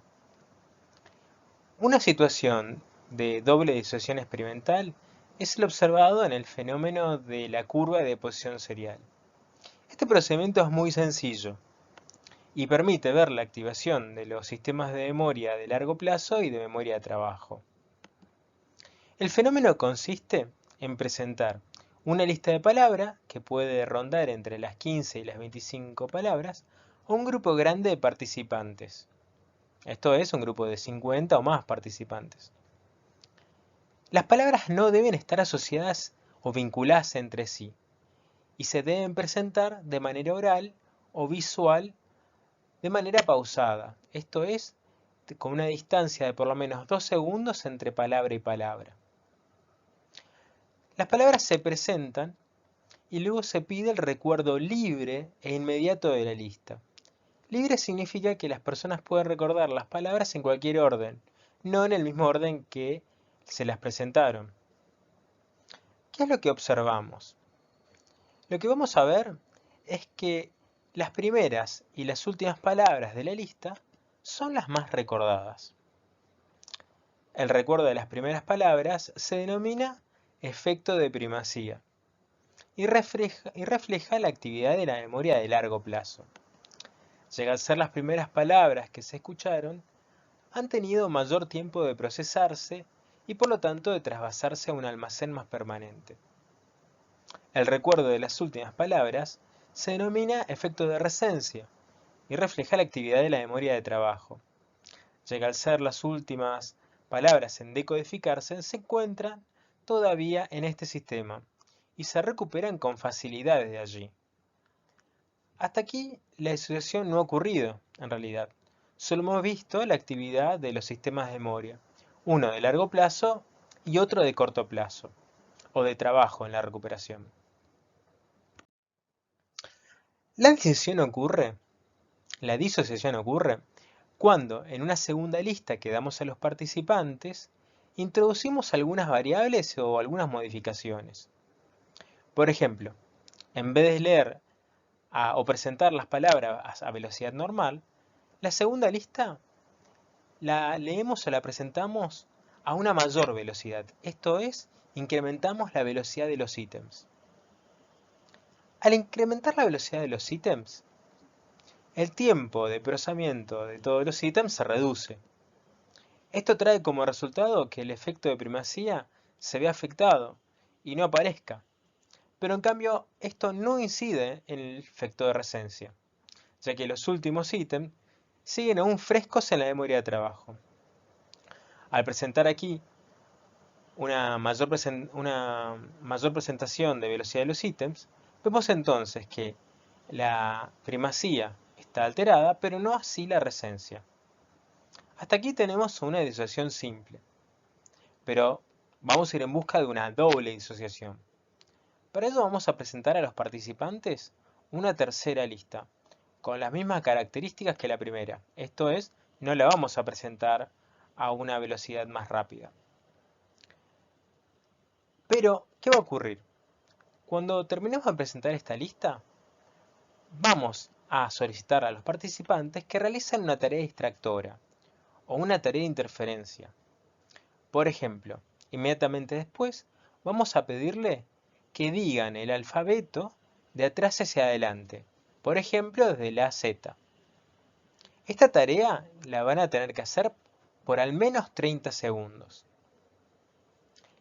Una situación de doble disociación experimental es el observado en el fenómeno de la curva de posición serial. Este procedimiento es muy sencillo y permite ver la activación de los sistemas de memoria de largo plazo y de memoria de trabajo. El fenómeno consiste en presentar una lista de palabras que puede rondar entre las 15 y las 25 palabras a un grupo grande de participantes. Esto es, un grupo de 50 o más participantes. Las palabras no deben estar asociadas o vinculadas entre sí y se deben presentar de manera oral o visual de manera pausada. Esto es, con una distancia de por lo menos 2 segundos entre palabra y palabra. Las palabras se presentan y luego se pide el recuerdo libre e inmediato de la lista. Libre significa que las personas pueden recordar las palabras en cualquier orden, no en el mismo orden que se las presentaron. ¿Qué es lo que observamos? Lo que vamos a ver es que las primeras y las últimas palabras de la lista son las más recordadas. El recuerdo de las primeras palabras se denomina efecto de primacía y refleja la actividad de la memoria de largo plazo. Llega a ser las primeras palabras que se escucharon, han tenido mayor tiempo de procesarse y por lo tanto de trasvasarse a un almacén más permanente. El recuerdo de las últimas palabras se denomina efecto de recencia y refleja la actividad de la memoria de trabajo. Llega al ser las últimas palabras en decodificarse, se encuentran todavía en este sistema y se recuperan con facilidad desde allí. Hasta aquí la disociación no ha ocurrido, en realidad. solo hemos visto la actividad de los sistemas de memoria, uno de largo plazo y otro de corto plazo, o de trabajo en la recuperación. La disociación ocurre cuando en una segunda lista que damos a los participantes introducimos algunas variables o algunas modificaciones. Por ejemplo, en vez de leer o presentar las palabras a velocidad normal, la segunda lista la leemos o la presentamos a una mayor velocidad. Esto es, incrementamos la velocidad de los ítems. Al incrementar la velocidad de los ítems, el tiempo de procesamiento de todos los ítems se reduce. Esto trae como resultado que el efecto de primacía se vea afectado y no aparezca. Pero en cambio, esto no incide en el efecto de recensia, ya que los últimos ítems siguen aún frescos en la memoria de trabajo. Al presentar aquí una mayor presentación de velocidad de los ítems, vemos entonces que la primacía está alterada, pero no así la recensia. Hasta aquí tenemos una disociación simple, pero vamos a ir en busca de una doble disociación. Para ello vamos a presentar a los participantes una tercera lista, con las mismas características que la primera. Esto es, no la vamos a presentar a una velocidad más rápida. Pero, ¿qué va a ocurrir? Cuando terminemos de presentar esta lista, vamos a solicitar a los participantes que realicen una tarea distractora o una tarea de interferencia. Por ejemplo, inmediatamente después, vamos a pedirle que digan el alfabeto de atrás hacia adelante, por ejemplo desde la Z. Esta tarea la van a tener que hacer por al menos 30 segundos.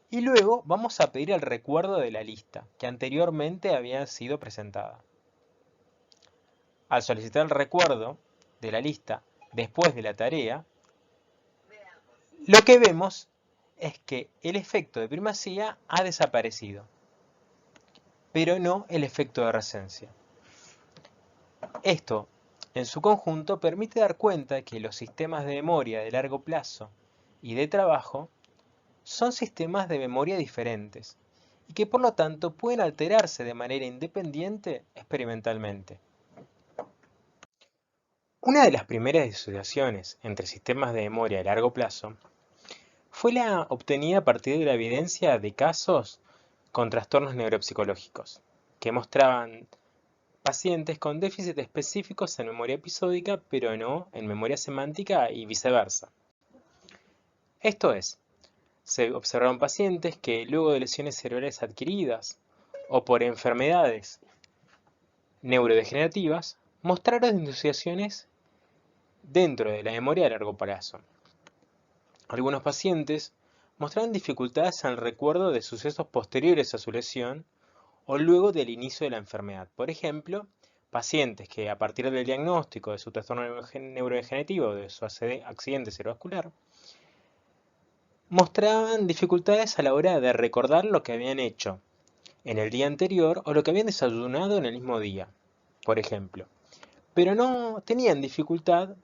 Y luego vamos a pedir el recuerdo de la lista, que anteriormente había sido presentada. Al solicitar el recuerdo de la lista después de la tarea, lo que vemos es que el efecto de primacía ha desaparecido, pero no el efecto de recensia. Esto, en su conjunto, permite dar cuenta que los sistemas de memoria de largo plazo y de trabajo son sistemas de memoria diferentes y que por lo tanto pueden alterarse de manera independiente experimentalmente. Una de las primeras disociaciones entre sistemas de memoria de largo plazo fue la obtenida a partir de la evidencia de casos con trastornos neuropsicológicos, que mostraban pacientes con déficits específicos en memoria episódica, pero no en memoria semántica y viceversa. Esto es, se observaron pacientes que luego de lesiones cerebrales adquiridas o por enfermedades neurodegenerativas mostraron disociaciones dentro de la memoria a largo plazo. Algunos pacientes mostraron dificultades en el recuerdo de sucesos posteriores a su lesión o luego del inicio de la enfermedad. Por ejemplo, pacientes que a partir del diagnóstico de su trastorno neurodegenerativo o de su accidente cerebrovascular mostraban dificultades a la hora de recordar lo que habían hecho en el día anterior o lo que habían desayunado en el mismo día, por ejemplo. Pero no tenían dificultad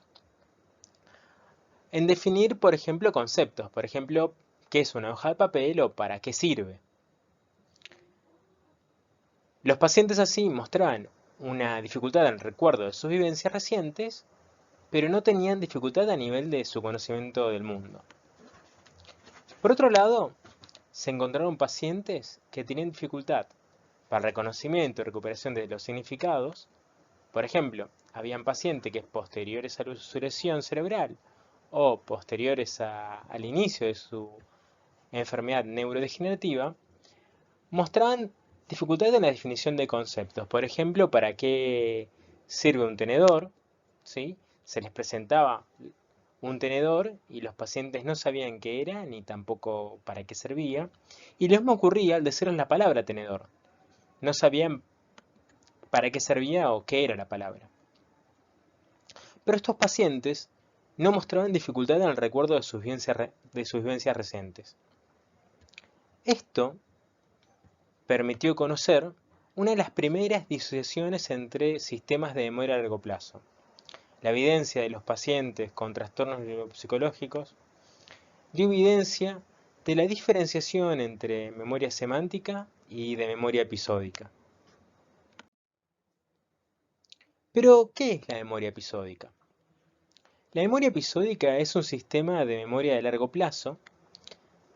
en definir, por ejemplo, conceptos. Por ejemplo, ¿qué es una hoja de papel o para qué sirve? Los pacientes así mostraban una dificultad en el recuerdo de sus vivencias recientes, pero no tenían dificultad a nivel de su conocimiento del mundo. Por otro lado, se encontraron pacientes que tenían dificultad para el reconocimiento y recuperación de los significados. Por ejemplo, habían pacientes que posteriores a su lesión cerebral o posteriores al inicio de su enfermedad neurodegenerativa, mostraban dificultad en la definición de conceptos. Por ejemplo, ¿para qué sirve un tenedor? ¿Sí? Se les presentaba un tenedor y los pacientes no sabían qué era ni tampoco para qué servía. Y lo mismo ocurría al decirles la palabra tenedor. No sabían para qué servía o qué era la palabra. Pero estos pacientes no mostraban dificultad en el recuerdo de sus vivencias recientes. Esto permitió conocer una de las primeras disociaciones entre sistemas de memoria a largo plazo, la evidencia de los pacientes con trastornos neuropsicológicos dio evidencia de la diferenciación entre memoria semántica y de memoria episódica. Pero, ¿qué es la memoria episódica? La memoria episódica es un sistema de memoria de largo plazo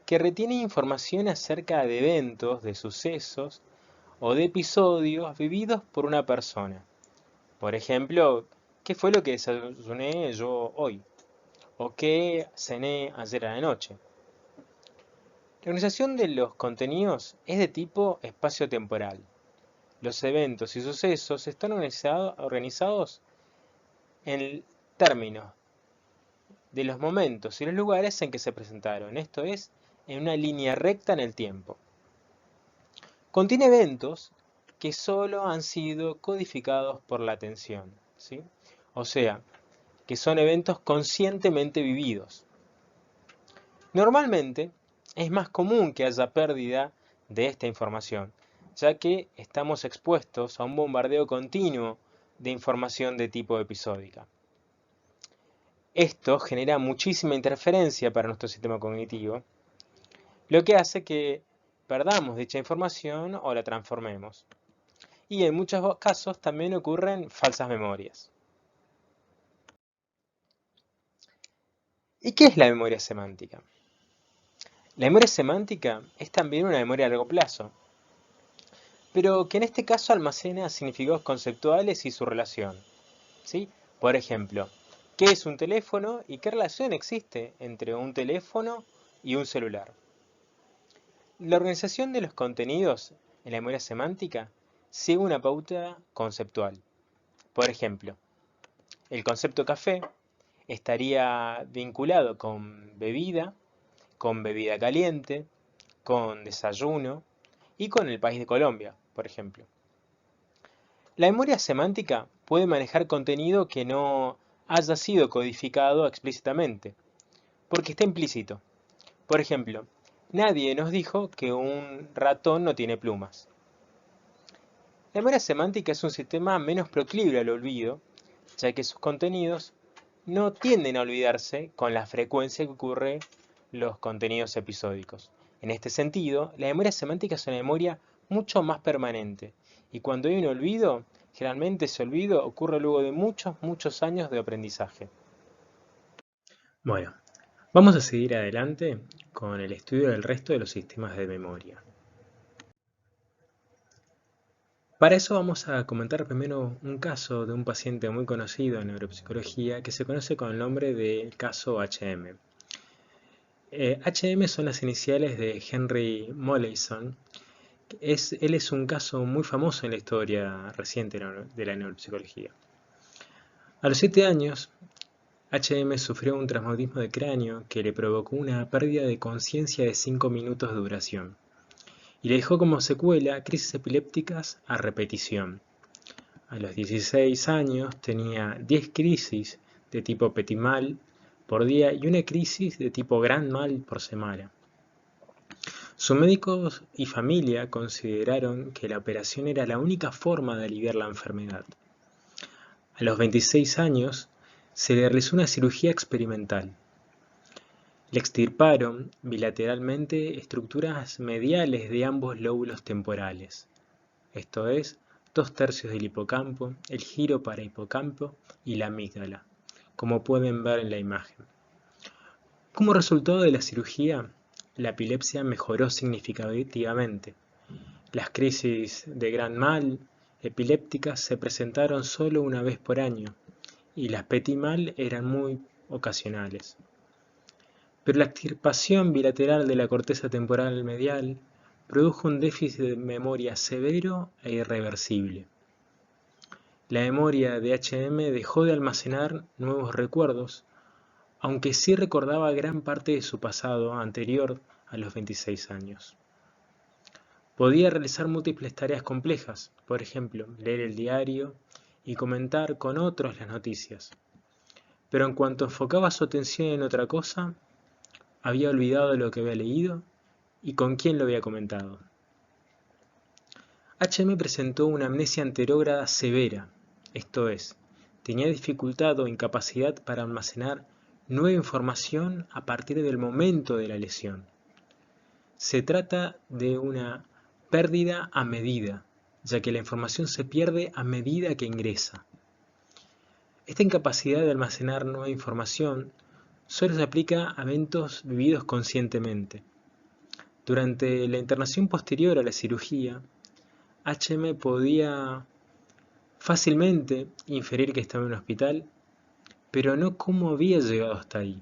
que retiene información acerca de eventos, de sucesos o de episodios vividos por una persona. Por ejemplo, ¿qué fue lo que desayuné yo hoy? ¿O qué cené ayer a la noche? La organización de los contenidos es de tipo espacio-temporal. Los eventos y sucesos están organizados en términos de los momentos y los lugares en que se presentaron, esto es, en una línea recta en el tiempo. Contiene eventos que solo han sido codificados por la atención, ¿sí? O sea, que son eventos conscientemente vividos. Normalmente es más común que haya pérdida de esta información, ya que estamos expuestos a un bombardeo continuo de información de tipo episódica. Esto genera muchísima interferencia para nuestro sistema cognitivo, lo que hace que perdamos dicha información o la transformemos. Y en muchos casos también ocurren falsas memorias. ¿Y qué es la memoria semántica? La memoria semántica es también una memoria a largo plazo, pero que en este caso almacena significados conceptuales y su relación, ¿sí? Por ejemplo, ¿qué es un teléfono y qué relación existe entre un teléfono y un celular? La organización de los contenidos en la memoria semántica sigue una pauta conceptual. Por ejemplo, el concepto café estaría vinculado con bebida caliente, con desayuno y con el país de Colombia, por ejemplo. La memoria semántica puede manejar contenido que no haya sido codificado explícitamente, porque está implícito. Por ejemplo, nadie nos dijo que un ratón no tiene plumas. La memoria semántica es un sistema menos proclive al olvido, ya que sus contenidos no tienden a olvidarse con la frecuencia que ocurre los contenidos episódicos. En este sentido, la memoria semántica es una memoria mucho más permanente, y cuando hay un olvido, generalmente ese olvido ocurre luego de muchos años de aprendizaje. Bueno, vamos a seguir adelante con el estudio del resto de los sistemas de memoria. Para eso vamos a comentar primero un caso de un paciente muy conocido en neuropsicología que se conoce con el nombre del caso HM. HM son las iniciales de Henry Molaison. Él es un caso muy famoso en la historia reciente de la neuropsicología. A los 7 años, HM sufrió un traumatismo de cráneo que le provocó una pérdida de conciencia de 5 minutos de duración y le dejó como secuela crisis epilépticas a repetición. A los 16 años tenía 10 crisis de tipo petit mal por día y una crisis de tipo grand mal por semana. Sus médicos y familia consideraron que la operación era la única forma de aliviar la enfermedad. A los 26 años se le realizó una cirugía experimental. Le extirparon bilateralmente estructuras mediales de ambos lóbulos temporales, esto es, 2/3 del hipocampo, el giro para hipocampo y la amígdala, como pueden ver en la imagen. Como resultado de la cirugía, la epilepsia mejoró significativamente. Las crisis de gran mal epilépticas se presentaron solo una vez por año y las petit mal eran muy ocasionales. Pero la extirpación bilateral de la corteza temporal medial produjo un déficit de memoria severo e irreversible. La memoria de HM dejó de almacenar nuevos recuerdos, aunque sí recordaba gran parte de su pasado anterior a los 26 años. Podía realizar múltiples tareas complejas, por ejemplo, leer el diario y comentar con otros las noticias. Pero en cuanto enfocaba su atención en otra cosa, había olvidado lo que había leído y con quién lo había comentado. HM presentó una amnesia anterógrada severa, esto es, tenía dificultad o incapacidad para almacenar nueva información a partir del momento de la lesión. Se trata de una pérdida a medida, ya que la información se pierde a medida que ingresa. Esta incapacidad de almacenar nueva información solo se aplica a eventos vividos conscientemente. Durante la internación posterior a la cirugía, H.M. podía fácilmente inferir que estaba en un hospital, pero no cómo había llegado hasta ahí.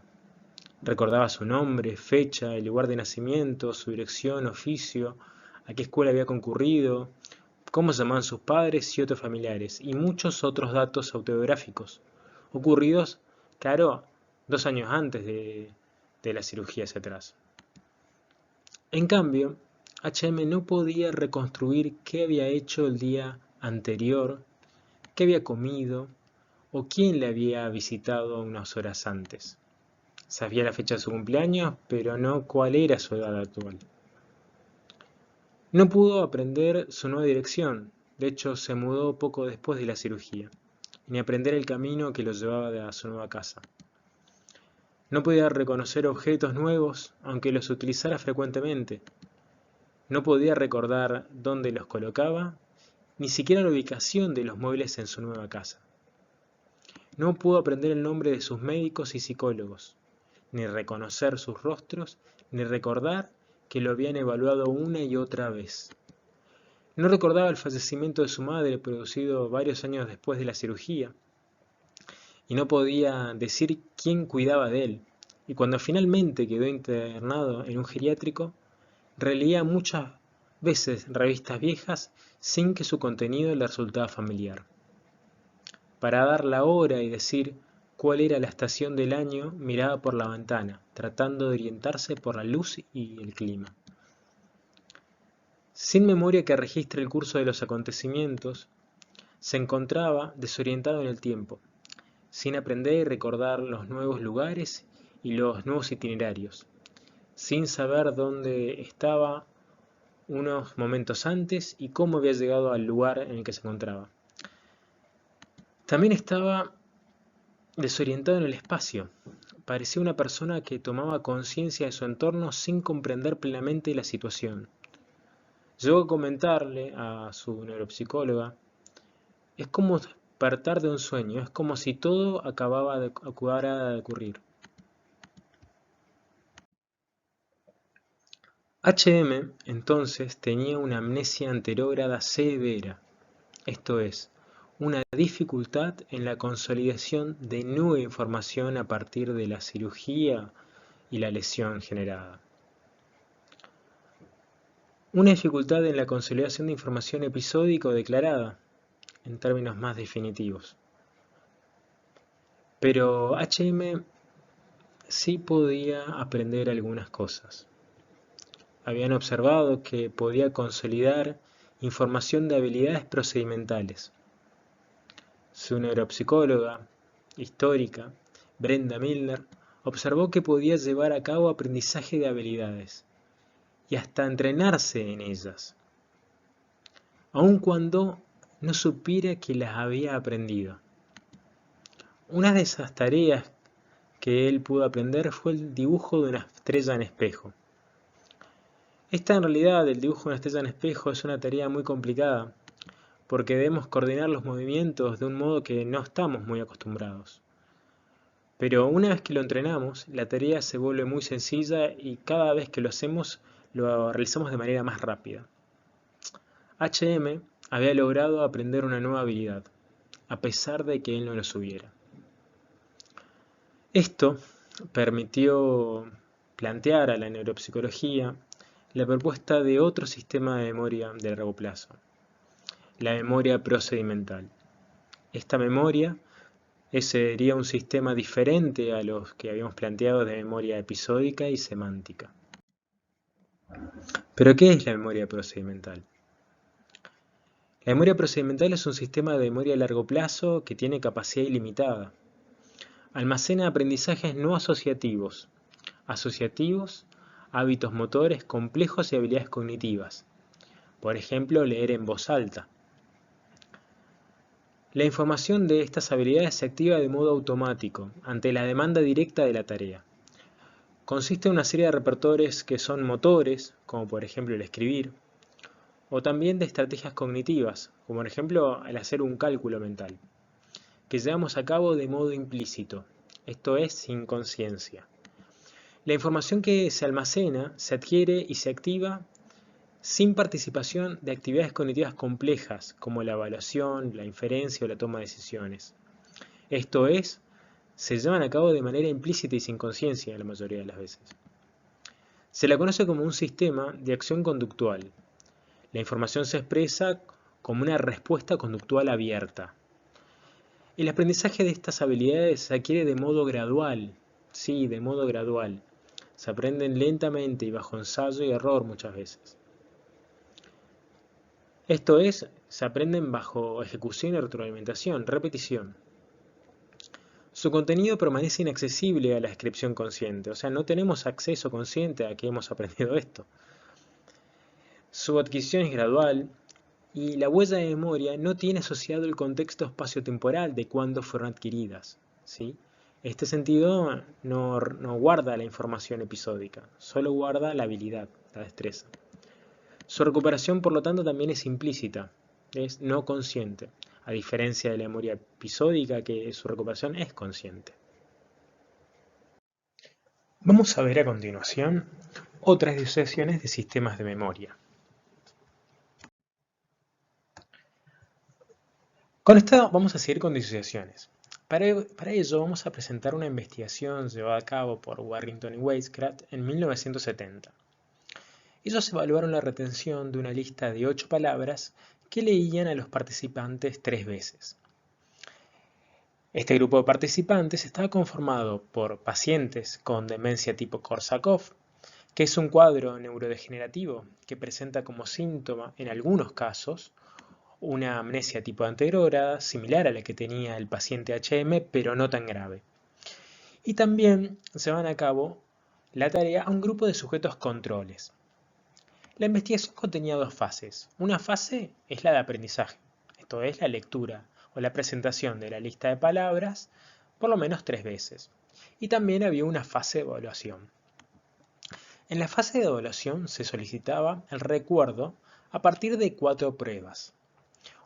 Recordaba su nombre, fecha, el lugar de nacimiento, su dirección, oficio, a qué escuela había concurrido, cómo se llamaban sus padres y otros familiares, y muchos otros datos autobiográficos, ocurridos, claro, 2 años antes de la cirugía hacia atrás. En cambio, H.M. no podía reconstruir qué había hecho el día anterior, qué había comido o quién le había visitado unas horas antes. Sabía la fecha de su cumpleaños, pero no cuál era su edad actual. No pudo aprender su nueva dirección, de hecho se mudó poco después de la cirugía, ni aprender el camino que lo llevaba a su nueva casa. No podía reconocer objetos nuevos, aunque los utilizara frecuentemente. No podía recordar dónde los colocaba, ni siquiera la ubicación de los muebles en su nueva casa. No pudo aprender el nombre de sus médicos y psicólogos, ni reconocer sus rostros, ni recordar que lo habían evaluado una y otra vez. No recordaba el fallecimiento de su madre, producido varios años después de la cirugía, y no podía decir quién cuidaba de él. Y cuando finalmente quedó internado en un geriátrico, releía muchas veces revistas viejas sin que su contenido le resultaba familiar. Para dar la hora y decir cuál era la estación del año, miraba por la ventana, tratando de orientarse por la luz y el clima. Sin memoria que registre el curso de los acontecimientos, se encontraba desorientado en el tiempo, sin aprender y recordar los nuevos lugares y los nuevos itinerarios, sin saber dónde estaba unos momentos antes y cómo había llegado al lugar en el que se encontraba. También estaba desorientado en el espacio. Parecía una persona que tomaba conciencia de su entorno sin comprender plenamente la situación. Llegó a comentarle a su neuropsicóloga: es como despertar de un sueño, es como si todo acabara de ocurrir. H.M. entonces tenía una amnesia anterógrada severa, esto es, una dificultad en la consolidación de nueva información a partir de la cirugía y la lesión generada. Una dificultad en la consolidación de información episódica o declarada, en términos más definitivos. Pero H.M. sí podía aprender algunas cosas. Habían observado que podía consolidar información de habilidades procedimentales. Su neuropsicóloga histórica, Brenda Milner, observó que podía llevar a cabo aprendizaje de habilidades y hasta entrenarse en ellas, aun cuando no supiera que las había aprendido. Una de esas tareas que él pudo aprender fue el dibujo de una estrella en espejo. Esta, en realidad, el dibujo de una estrella en espejo es una tarea muy complicada, porque debemos coordinar los movimientos de un modo que no estamos muy acostumbrados. Pero una vez que lo entrenamos, la tarea se vuelve muy sencilla y cada vez que lo hacemos, lo realizamos de manera más rápida. H.M. había logrado aprender una nueva habilidad, a pesar de que él no lo supiera. Esto permitió plantear a la neuropsicología la propuesta de otro sistema de memoria de largo plazo, la memoria procedimental. Esta memoria sería un sistema diferente a los que habíamos planteado de memoria episódica y semántica. ¿Pero qué es la memoria procedimental? La memoria procedimental es un sistema de memoria a largo plazo que tiene capacidad ilimitada. Almacena aprendizajes no asociativos, hábitos motores complejos y habilidades cognitivas. Por ejemplo, leer en voz alta. La información de estas habilidades se activa de modo automático, ante la demanda directa de la tarea. Consiste en una serie de repertorios que son motores, como por ejemplo el escribir, o también de estrategias cognitivas, como por ejemplo el hacer un cálculo mental, que llevamos a cabo de modo implícito, esto es sin conciencia. La información que se almacena, se adquiere y se activa sin participación de actividades cognitivas complejas como la evaluación, la inferencia o la toma de decisiones. Esto es, se llevan a cabo de manera implícita y sin conciencia la mayoría de las veces. Se la conoce como un sistema de acción conductual. La información se expresa como una respuesta conductual abierta. El aprendizaje de estas habilidades se adquiere de modo gradual, sí, de modo gradual. Se aprenden lentamente y bajo ensayo y error muchas veces. Esto es, se aprenden bajo ejecución y retroalimentación, repetición. Su contenido permanece inaccesible a la descripción consciente, o sea, no tenemos acceso consciente a que hemos aprendido esto. Su adquisición es gradual y la huella de memoria no tiene asociado el contexto espacio-temporal de cuándo fueron adquiridas, ¿sí? Este sentido no guarda la información episódica, solo guarda la habilidad, la destreza. Su recuperación, por lo tanto, también es implícita, es no consciente, a diferencia de la memoria episódica, que su recuperación es consciente. Vamos a ver a continuación otras disociaciones de sistemas de memoria. Con esto vamos a seguir con disociaciones. Para ello vamos a presentar una investigación llevada a cabo por Warrington y Weisskopf en 1970. Ellos evaluaron la retención de una lista de 8 palabras que leían a los participantes 3 veces. Este grupo de participantes estaba conformado por pacientes con demencia tipo Korsakoff, que es un cuadro neurodegenerativo que presenta como síntoma, en algunos casos, una amnesia tipo anterógrada, similar a la que tenía el paciente HM, pero no tan grave. Y también se van a cabo la tarea a un grupo de sujetos controles. La investigación contenía 2 fases. Una fase es la de aprendizaje, esto es la lectura o la presentación de la lista de palabras por lo menos 3 veces. Y también había una fase de evaluación. En la fase de evaluación se solicitaba el recuerdo a partir de 4 pruebas.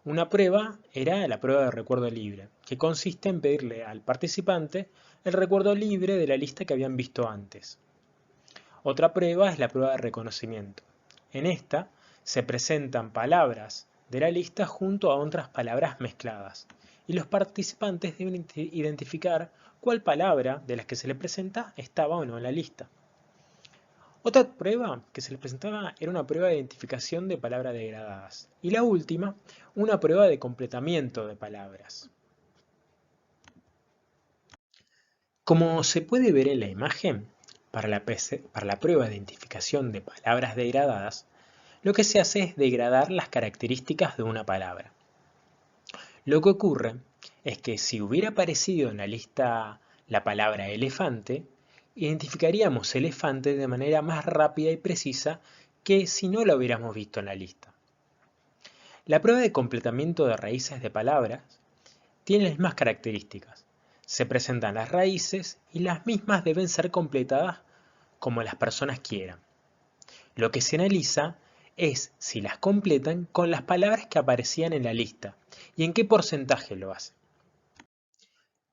Una prueba era la prueba de recuerdo libre, que consiste en pedirle al participante el recuerdo libre de la lista que habían visto antes. Otra prueba es la prueba de reconocimiento. En esta se presentan palabras de la lista junto a otras palabras mezcladas, y los participantes deben identificar cuál palabra de las que se les presenta estaba o no en la lista. Otra prueba que se les presentaba era una prueba de identificación de palabras degradadas. Y la última, una prueba de completamiento de palabras. Como se puede ver en la imagen, para la prueba de identificación de palabras degradadas, lo que se hace es degradar las características de una palabra. Lo que ocurre es que si hubiera aparecido en la lista la palabra elefante, identificaríamos elefante de manera más rápida y precisa que si no lo hubiéramos visto en la lista. La prueba de completamiento de raíces de palabras tiene las mismas características. Se presentan las raíces y las mismas deben ser completadas como las personas quieran. Lo que se analiza es si las completan con las palabras que aparecían en la lista y en qué porcentaje lo hacen.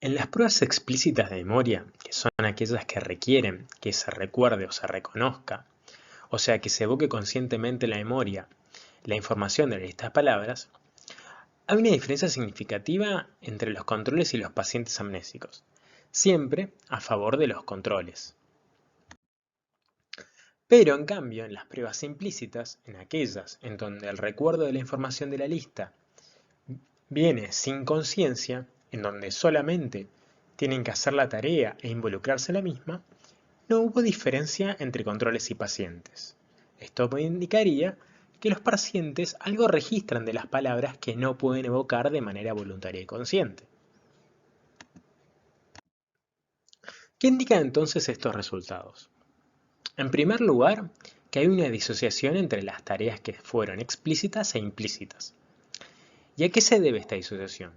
En las pruebas explícitas de memoria, que son aquellas que requieren que se recuerde o se reconozca, o sea que se evoque conscientemente en la memoria la información de estas palabras, hay una diferencia significativa entre los controles y los pacientes amnésicos, siempre a favor de los controles. Pero en cambio, en las pruebas implícitas, en aquellas en donde el recuerdo de la información de la lista viene sin conciencia, en donde solamente tienen que hacer la tarea e involucrarse en la misma, no hubo diferencia entre controles y pacientes. Esto indicaría que los pacientes algo registran de las palabras que no pueden evocar de manera voluntaria y consciente. ¿Qué indican entonces estos resultados? En primer lugar, que hay una disociación entre las tareas que fueron explícitas e implícitas. ¿Y a qué se debe esta disociación?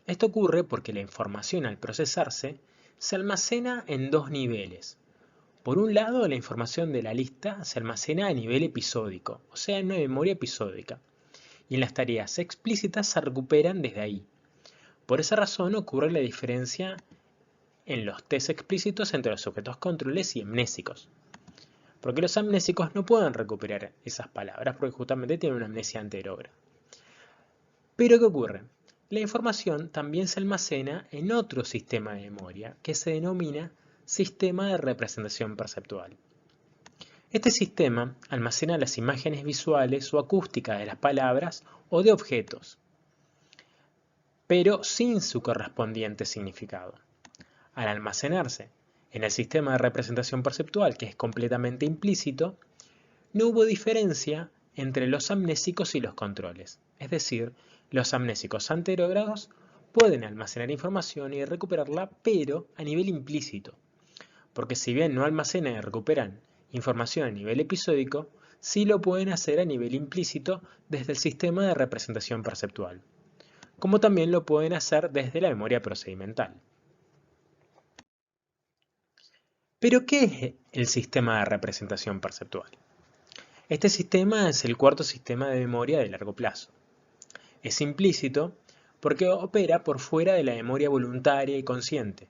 Esto ocurre porque la información al procesarse se almacena en dos niveles. Por un lado, la información de la lista se almacena a nivel episódico, o sea, en una memoria episódica, y en las tareas explícitas se recuperan desde ahí. Por esa razón ocurre la diferencia en los test explícitos entre los sujetos controles y amnésicos. Porque los amnésicos no pueden recuperar esas palabras porque justamente tienen una amnesia anterógrada. Pero ¿qué ocurre? La información también se almacena en otro sistema de memoria que se denomina sistema de representación perceptual. Este sistema almacena las imágenes visuales o acústicas de las palabras o de objetos, pero sin su correspondiente significado. Al almacenarse en el sistema de representación perceptual, que es completamente implícito, no hubo diferencia entre los amnésicos y los controles. Es decir, los amnésicos anterógrados pueden almacenar información y recuperarla, pero a nivel implícito. Porque si bien no almacenan y recuperan información a nivel episódico, sí lo pueden hacer a nivel implícito desde el sistema de representación perceptual, como también lo pueden hacer desde la memoria procedimental. ¿Pero qué es el sistema de representación perceptual? Este sistema es el cuarto sistema de memoria de largo plazo. Es implícito porque opera por fuera de la memoria voluntaria y consciente.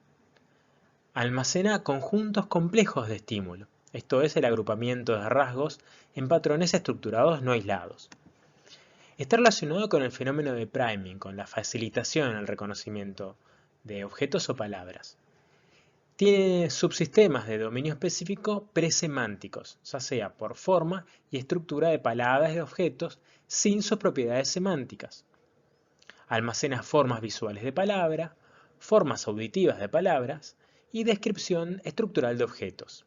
Almacena conjuntos complejos de estímulo, esto es el agrupamiento de rasgos en patrones estructurados no aislados. Está relacionado con el fenómeno de priming, con la facilitación en el reconocimiento de objetos o palabras. Tiene subsistemas de dominio específico presemánticos, ya sea por forma y estructura de palabras y objetos sin sus propiedades semánticas. Almacena formas visuales de palabra, formas auditivas de palabras y descripción estructural de objetos.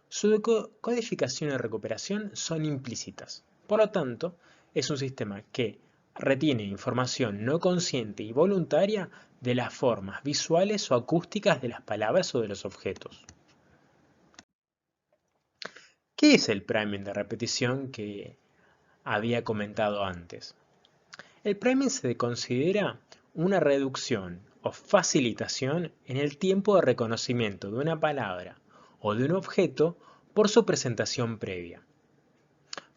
Su codificación y recuperación son implícitas. Por lo tanto, es un sistema que retiene información no consciente y voluntaria de las formas visuales o acústicas de las palabras o de los objetos. ¿Qué es el priming de repetición que había comentado antes? El priming se considera una reducción o facilitación en el tiempo de reconocimiento de una palabra o de un objeto por su presentación previa.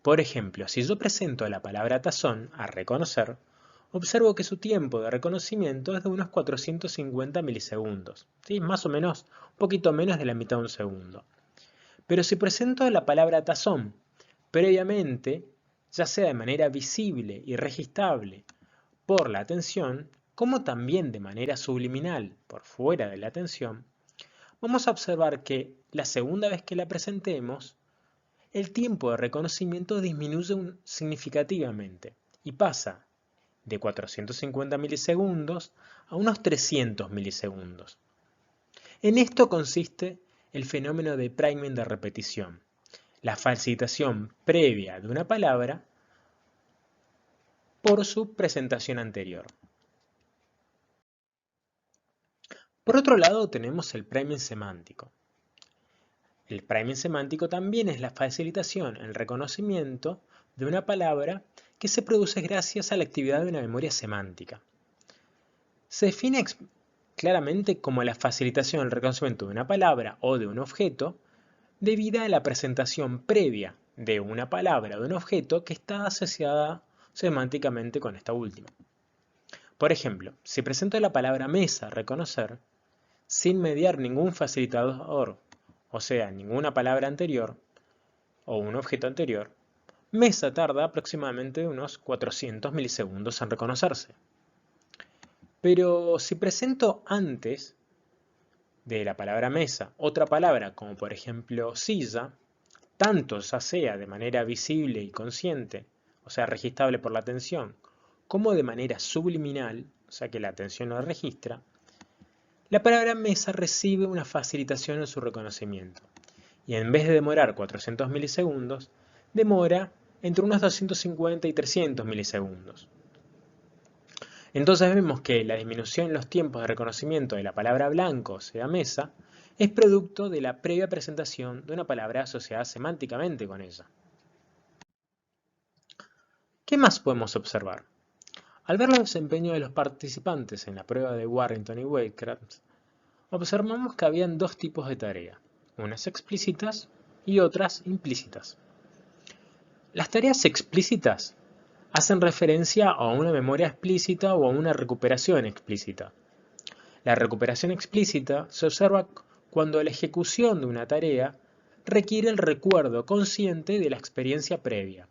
Por ejemplo, si yo presento la palabra tazón a reconocer, observo que su tiempo de reconocimiento es de unos 450 milisegundos, ¿sí? Más o menos, un poquito menos de la mitad de un segundo. Pero si presento la palabra tazón previamente, ya sea de manera visible y registrable por la atención, como también de manera subliminal por fuera de la atención, vamos a observar que la segunda vez que la presentemos, el tiempo de reconocimiento disminuye significativamente y pasa de 450 milisegundos a unos 300 milisegundos. En esto consiste el fenómeno de priming de repetición, la facilitación previa de una palabra por su presentación anterior. Por otro lado tenemos el priming semántico. El priming semántico también es la facilitación en el reconocimiento de una palabra que se produce gracias a la actividad de una memoria semántica. Se define claramente como la facilitación en el reconocimiento de una palabra o de un objeto debida a la presentación previa de una palabra o de un objeto que está asociada semánticamente con esta última. Por ejemplo, si presento la palabra mesa a reconocer, sin mediar ningún facilitador, o sea, ninguna palabra anterior o un objeto anterior, mesa tarda aproximadamente unos 400 milisegundos en reconocerse. Pero si presento antes de la palabra mesa otra palabra, como por ejemplo silla, tanto ya sea de manera visible y consciente, o sea, registrable por la atención, como de manera subliminal, o sea que la atención lo registra, la palabra mesa recibe una facilitación en su reconocimiento. Y en vez de demorar 400 milisegundos, demora entre unos 250 y 300 milisegundos. Entonces vemos que la disminución en los tiempos de reconocimiento de la palabra blanco, o sea mesa, es producto de la previa presentación de una palabra asociada semánticamente con ella. ¿Qué más podemos observar? Al ver los desempeños de los participantes en la prueba de Warrington y Waycraft, observamos que habían dos tipos de tarea, unas explícitas y otras implícitas. Las tareas explícitas hacen referencia a una memoria explícita o a una recuperación explícita. La recuperación explícita se observa cuando la ejecución de una tarea requiere el recuerdo consciente de la experiencia previa.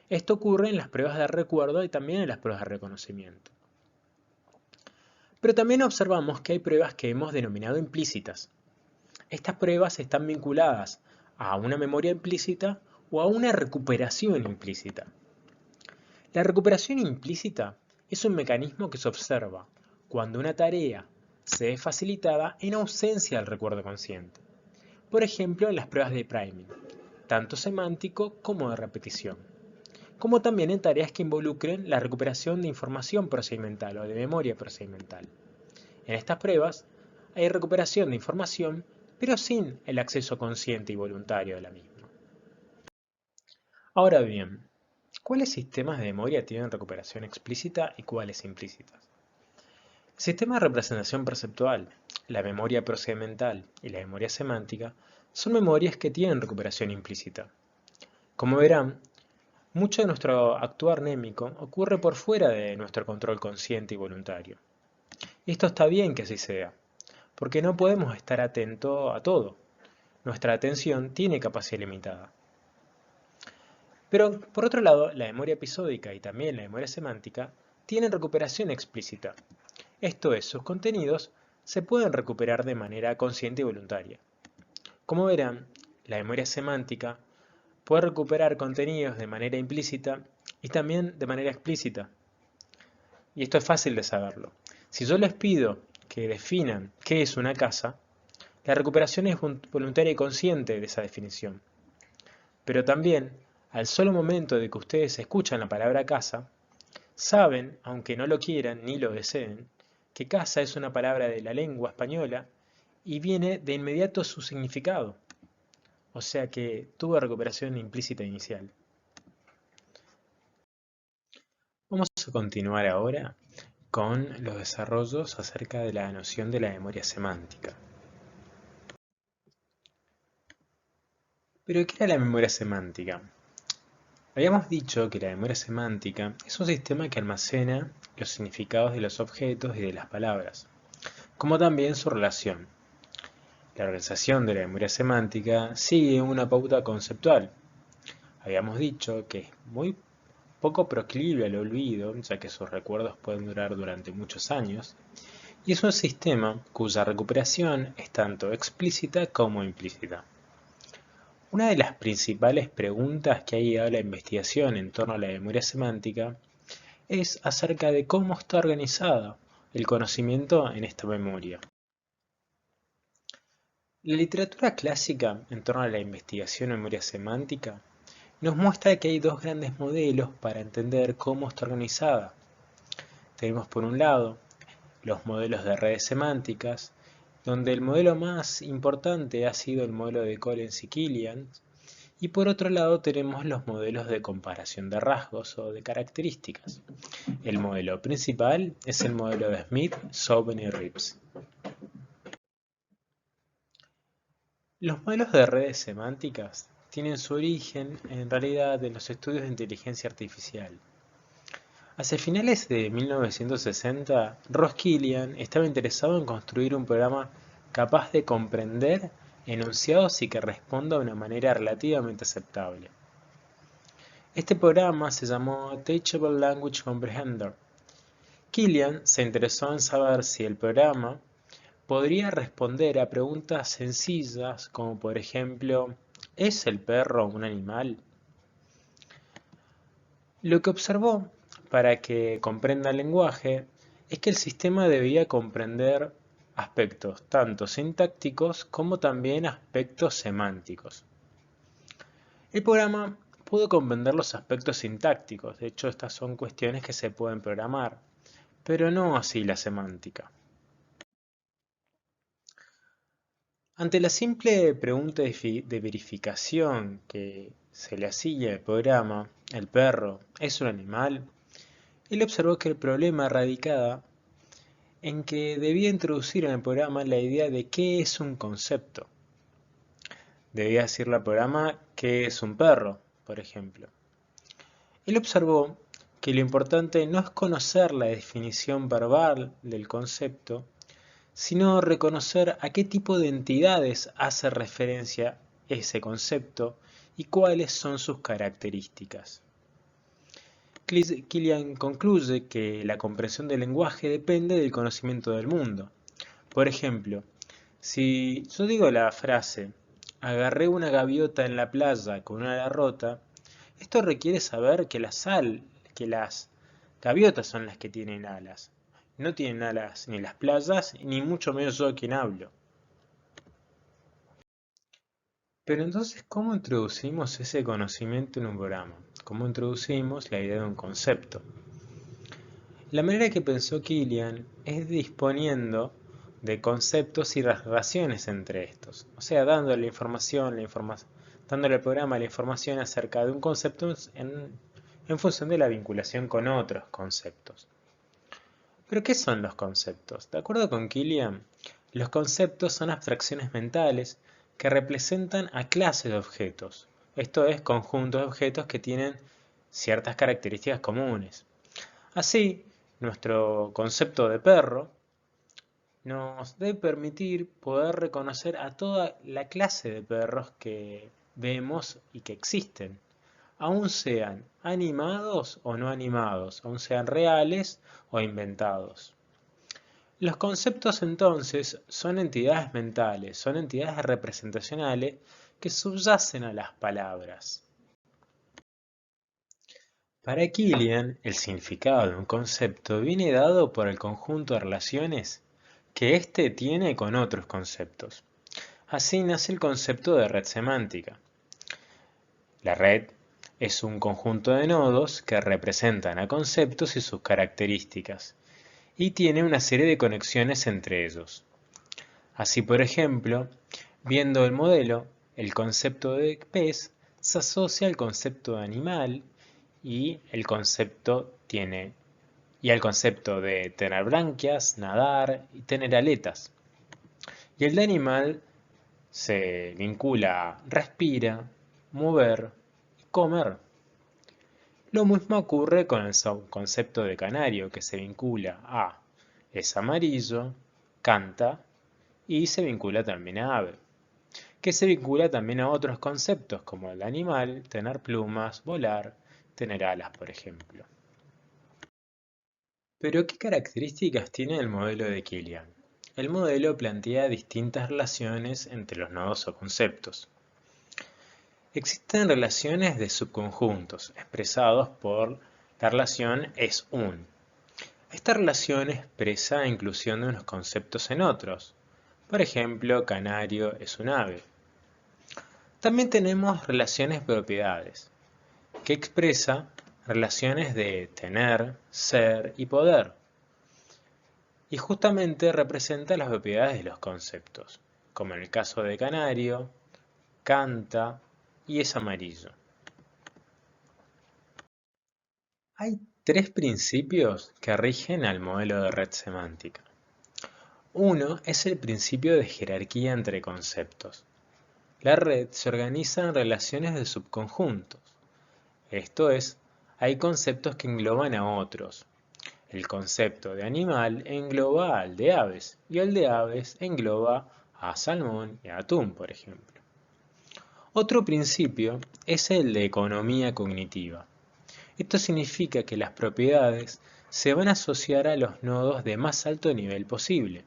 Esto ocurre en las pruebas de recuerdo y también en las pruebas de reconocimiento. Pero también observamos que hay pruebas que hemos denominado implícitas. Estas pruebas están vinculadas a una memoria implícita o a una recuperación implícita. La recuperación implícita es un mecanismo que se observa cuando una tarea se ve facilitada en ausencia del recuerdo consciente. Por ejemplo, en las pruebas de priming, tanto semántico como de repetición, como también en tareas que involucren la recuperación de información procedimental o de memoria procedimental. En estas pruebas hay recuperación de información, pero sin el acceso consciente y voluntario de la misma. Ahora bien, ¿cuáles sistemas de memoria tienen recuperación explícita y cuáles implícitas? El sistema de representación perceptual, la memoria procedimental y la memoria semántica son memorias que tienen recuperación implícita. Como verán, mucho de nuestro actuar mnémico ocurre por fuera de nuestro control consciente y voluntario. Y esto está bien que así sea, porque no podemos estar atentos a todo. Nuestra atención tiene capacidad limitada. Pero, por otro lado, la memoria episódica y también la memoria semántica tienen recuperación explícita. Esto es, sus contenidos se pueden recuperar de manera consciente y voluntaria. Como verán, la memoria semántica puede recuperar contenidos de manera implícita y también de manera explícita. Y esto es fácil de saberlo. Si yo les pido que definan qué es una casa, la recuperación es voluntaria y consciente de esa definición. Pero también, al solo momento de que ustedes escuchan la palabra casa, saben, aunque no lo quieran ni lo deseen, que casa es una palabra de la lengua española y viene de inmediato su significado. O sea que tuvo recuperación implícita inicial. Vamos a continuar ahora con los desarrollos acerca de la noción de la memoria semántica. ¿Pero qué era la memoria semántica? Habíamos dicho que la memoria semántica es un sistema que almacena los significados de los objetos y de las palabras, como también su relación. La organización de la memoria semántica sigue una pauta conceptual. Habíamos dicho que es muy poco proclive al olvido, ya que sus recuerdos pueden durar durante muchos años, y es un sistema cuya recuperación es tanto explícita como implícita. Una de las principales preguntas que ha guiado la investigación en torno a la memoria semántica es acerca de cómo está organizada el conocimiento en esta memoria. La literatura clásica en torno a la investigación en memoria semántica nos muestra que hay dos grandes modelos para entender cómo está organizada. Tenemos por un lado los modelos de redes semánticas, donde el modelo más importante ha sido el modelo de Collins y Killian, y por otro lado tenemos los modelos de comparación de rasgos o de características. El modelo principal es el modelo de Smith, Soben y Rips. Los modelos de redes semánticas tienen su origen en realidad en los estudios de inteligencia artificial. Hacia finales de 1960, Ross Killian estaba interesado en construir un programa capaz de comprender enunciados y que responda de una manera relativamente aceptable. Este programa se llamó Teachable Language Comprehender. Killian se interesó en saber si el programa podría responder a preguntas sencillas como por ejemplo, ¿es el perro un animal? Lo que observó para que comprenda el lenguaje es que el sistema debía comprender aspectos tanto sintácticos como también aspectos semánticos. El programa pudo comprender los aspectos sintácticos, de hecho estas son cuestiones que se pueden programar, pero no así la semántica. Ante la simple pregunta de verificación que se le hacía al programa, ¿el perro es un animal?, Él observó que el problema radicaba en que debía introducir en el programa la idea de qué es un concepto. Debía decirle al programa qué es un perro, por ejemplo. Él observó que lo importante no es conocer la definición verbal del concepto, sino reconocer a qué tipo de entidades hace referencia ese concepto y cuáles son sus características. Kilian concluye que la comprensión del lenguaje depende del conocimiento del mundo. Por ejemplo, si yo digo la frase, agarré una gaviota en la playa con una ala rota, esto requiere saber que las gaviotas son las que tienen alas. No tienen alas ni las playas, ni mucho menos yo quien hablo. Pero entonces, ¿cómo introducimos ese conocimiento en un programa? ¿Cómo introducimos la idea de un concepto? La manera que pensó Kilian es disponiendo de conceptos y las relaciones entre estos. O sea, dándole dándole al programa la información acerca de un concepto en función de la vinculación con otros conceptos. ¿Pero qué son los conceptos? De acuerdo con Kilian, los conceptos son abstracciones mentales que representan a clases de objetos. Esto es, conjuntos de objetos que tienen ciertas características comunes. Así, nuestro concepto de perro nos debe permitir poder reconocer a toda la clase de perros que vemos y que existen, aun sean animados o no animados, aun sean reales o inventados. Los conceptos entonces son entidades mentales, son entidades representacionales que subyacen a las palabras. Para Kilian, el significado de un concepto viene dado por el conjunto de relaciones que éste tiene con otros conceptos. Así nace el concepto de red semántica. La red es un conjunto de nodos que representan a conceptos y sus características, y tiene una serie de conexiones entre ellos. Así, por ejemplo, viendo el modelo, el concepto de pez se asocia al concepto de animal y al concepto de tener branquias, nadar y tener aletas. Y el de animal se vincula a respira, mover y comer. Lo mismo ocurre con el concepto de canario, que se vincula a es amarillo, canta y se vincula también a ave, que se vincula también a otros conceptos como el animal, tener plumas, volar, tener alas, por ejemplo. Pero, ¿qué características tiene el modelo de Kilian? El modelo plantea distintas relaciones entre los nodos o conceptos. Existen relaciones de subconjuntos, expresados por la relación es un. Esta relación expresa la inclusión de unos conceptos en otros. Por ejemplo, canario es un ave. También tenemos relaciones de propiedades, que expresa relaciones de tener, ser y poder. Y justamente representa las propiedades de los conceptos, como en el caso de canario, canta y es amarillo. Hay tres principios que rigen al modelo de red semántica. Uno es el principio de jerarquía entre conceptos. La red se organiza en relaciones de subconjuntos. Esto es, hay conceptos que engloban a otros. El concepto de animal engloba al de aves y el de aves engloba a salmón y a atún, por ejemplo. Otro principio es el de economía cognitiva. Esto significa que las propiedades se van a asociar a los nodos de más alto nivel posible.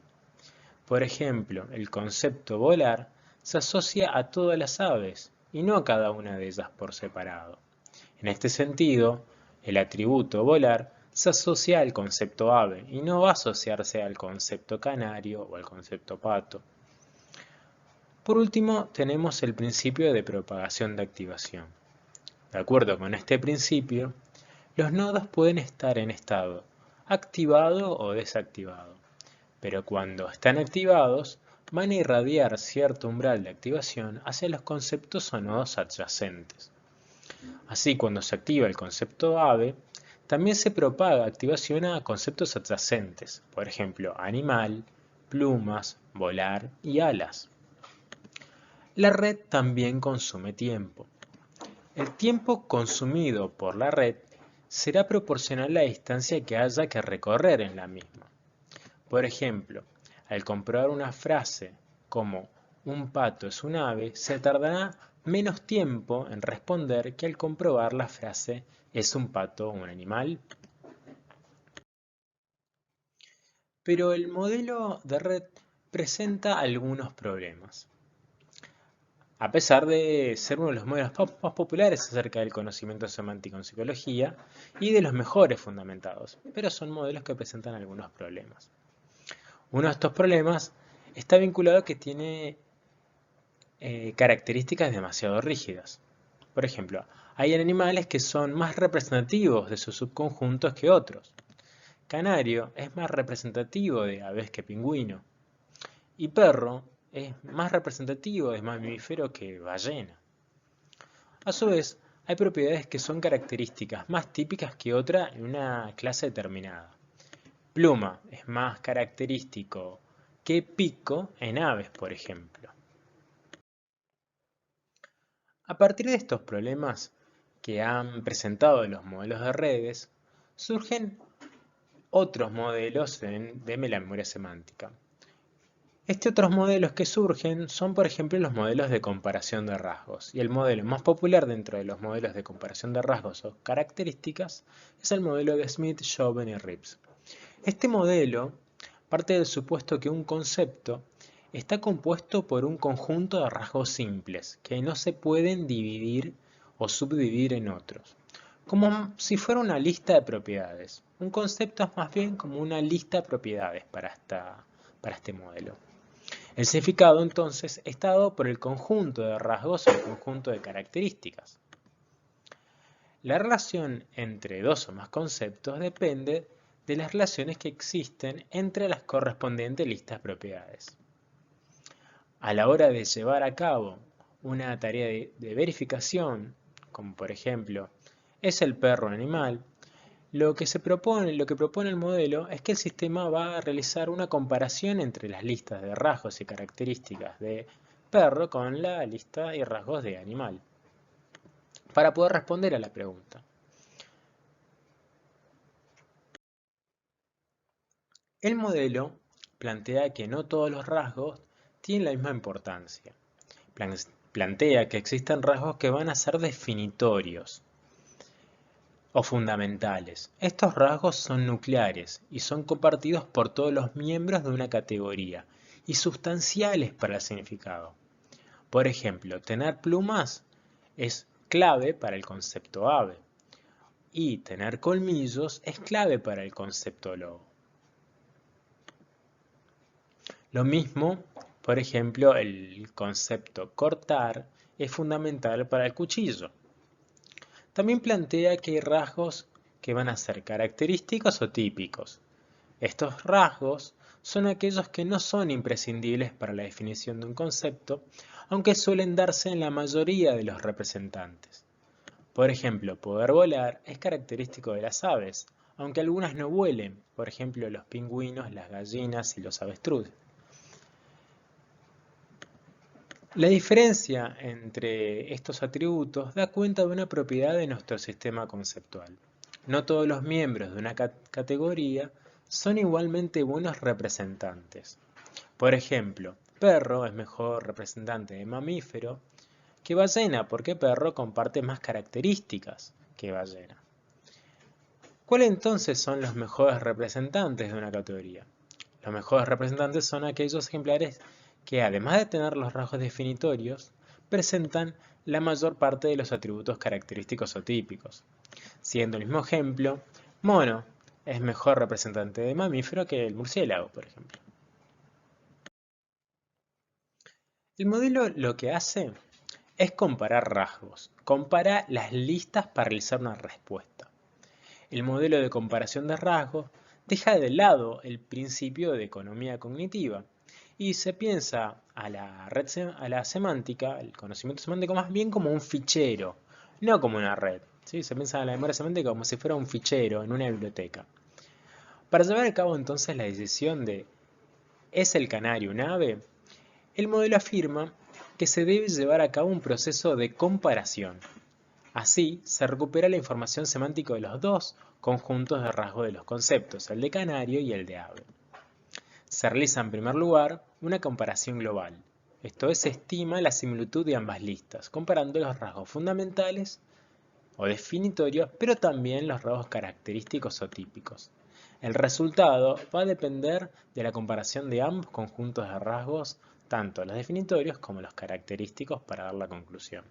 Por ejemplo, el concepto volar se asocia a todas las aves y no a cada una de ellas por separado. En este sentido, el atributo volar se asocia al concepto ave y no va a asociarse al concepto canario o al concepto pato. Por último, tenemos el principio de propagación de activación. De acuerdo con este principio, los nodos pueden estar en estado activado o desactivado, pero cuando están activados van a irradiar cierto umbral de activación hacia los conceptos o nodos adyacentes. Así, cuando se activa el concepto ave, También se propaga activación a conceptos adyacentes, por ejemplo, animal, plumas, volar y alas. La red también consume tiempo. El tiempo consumido por la red será proporcional a la distancia que haya que recorrer en la misma. Por ejemplo, al comprobar una frase como un pato es un ave, se tardará menos tiempo en responder que al comprobar la frase ¿es un pato un animal? Pero el modelo de red presenta algunos problemas. A pesar de ser uno de los modelos más populares acerca del conocimiento semántico en psicología y de los mejores fundamentados, pero son modelos que presentan algunos problemas. Uno de estos problemas está vinculado a que tiene características demasiado rígidas. Por ejemplo, hay animales que son más representativos de sus subconjuntos que otros. Canario es más representativo de aves que pingüino. Y perro es más representativo de mamífero que ballena. A su vez, hay propiedades que son características más típicas que otra en una clase determinada. Pluma es más característico que pico en aves, por ejemplo. A partir de estos problemas que han presentado los modelos de redes, surgen otros modelos de la memoria semántica. Otros modelos que surgen son, por ejemplo, los modelos de comparación de rasgos. Y el modelo más popular dentro de los modelos de comparación de rasgos o características es el modelo de Smith, Joven y Rips. Este modelo parte del supuesto que un concepto está compuesto por un conjunto de rasgos simples que no se pueden dividir o subdividir en otros, como si fuera una lista de propiedades. Un concepto es más bien como una lista de propiedades para este modelo. El significado entonces está dado por el conjunto de rasgos o el conjunto de características. La relación entre dos o más conceptos depende de las relaciones que existen entre las correspondientes listas de propiedades. A la hora de llevar a cabo una tarea de verificación, como por ejemplo, ¿es el perro un animal? Lo que propone el modelo es que el sistema va a realizar una comparación entre las listas de rasgos y características de perro con la lista y rasgos de animal, para poder responder a la pregunta. El modelo plantea que no todos los rasgos tienen la misma importancia. Plantea que existen rasgos que van a ser definitorios o fundamentales. Estos rasgos son nucleares y son compartidos por todos los miembros de una categoría y sustanciales para el significado. Por ejemplo, tener plumas es clave para el concepto ave y tener colmillos es clave para el concepto lobo. Lo mismo, por ejemplo, el concepto cortar es fundamental para el cuchillo. También plantea que hay rasgos que van a ser característicos o típicos. Estos rasgos son aquellos que no son imprescindibles para la definición de un concepto, aunque suelen darse en la mayoría de los representantes. Por ejemplo, poder volar es característico de las aves, aunque algunas no vuelen, por ejemplo los pingüinos, las gallinas y los avestruces. La diferencia entre estos atributos da cuenta de una propiedad de nuestro sistema conceptual. No todos los miembros de una categoría son igualmente buenos representantes. Por ejemplo, perro es mejor representante de mamífero que ballena porque perro comparte más características que ballena. ¿Cuáles entonces son los mejores representantes de una categoría? Los mejores representantes son aquellos ejemplares que, además de tener los rasgos definitorios, presentan la mayor parte de los atributos característicos o típicos. Siendo el mismo ejemplo, mono es mejor representante de mamífero que el murciélago, por ejemplo. El modelo lo que hace es comparar rasgos, compara las listas para realizar una respuesta. El modelo de comparación de rasgos deja de lado el principio de economía cognitiva y se piensa a la semántica, el conocimiento semántico más bien como un fichero, no como una red. ¿Sí? Se piensa en la memoria semántica como si fuera un fichero en una biblioteca. Para llevar a cabo entonces la decisión de ¿es el canario un ave? El modelo afirma que se debe llevar a cabo un proceso de comparación. Así, se recupera la información semántica de los dos conjuntos de rasgos de los conceptos, el de canario y el de ave. Se realiza en primer lugar una comparación global. Esto es, se estima la similitud de ambas listas, comparando los rasgos fundamentales o definitorios, pero también los rasgos característicos o típicos. El resultado va a depender de la comparación de ambos conjuntos de rasgos, tanto los definitorios como los característicos, para dar la conclusión.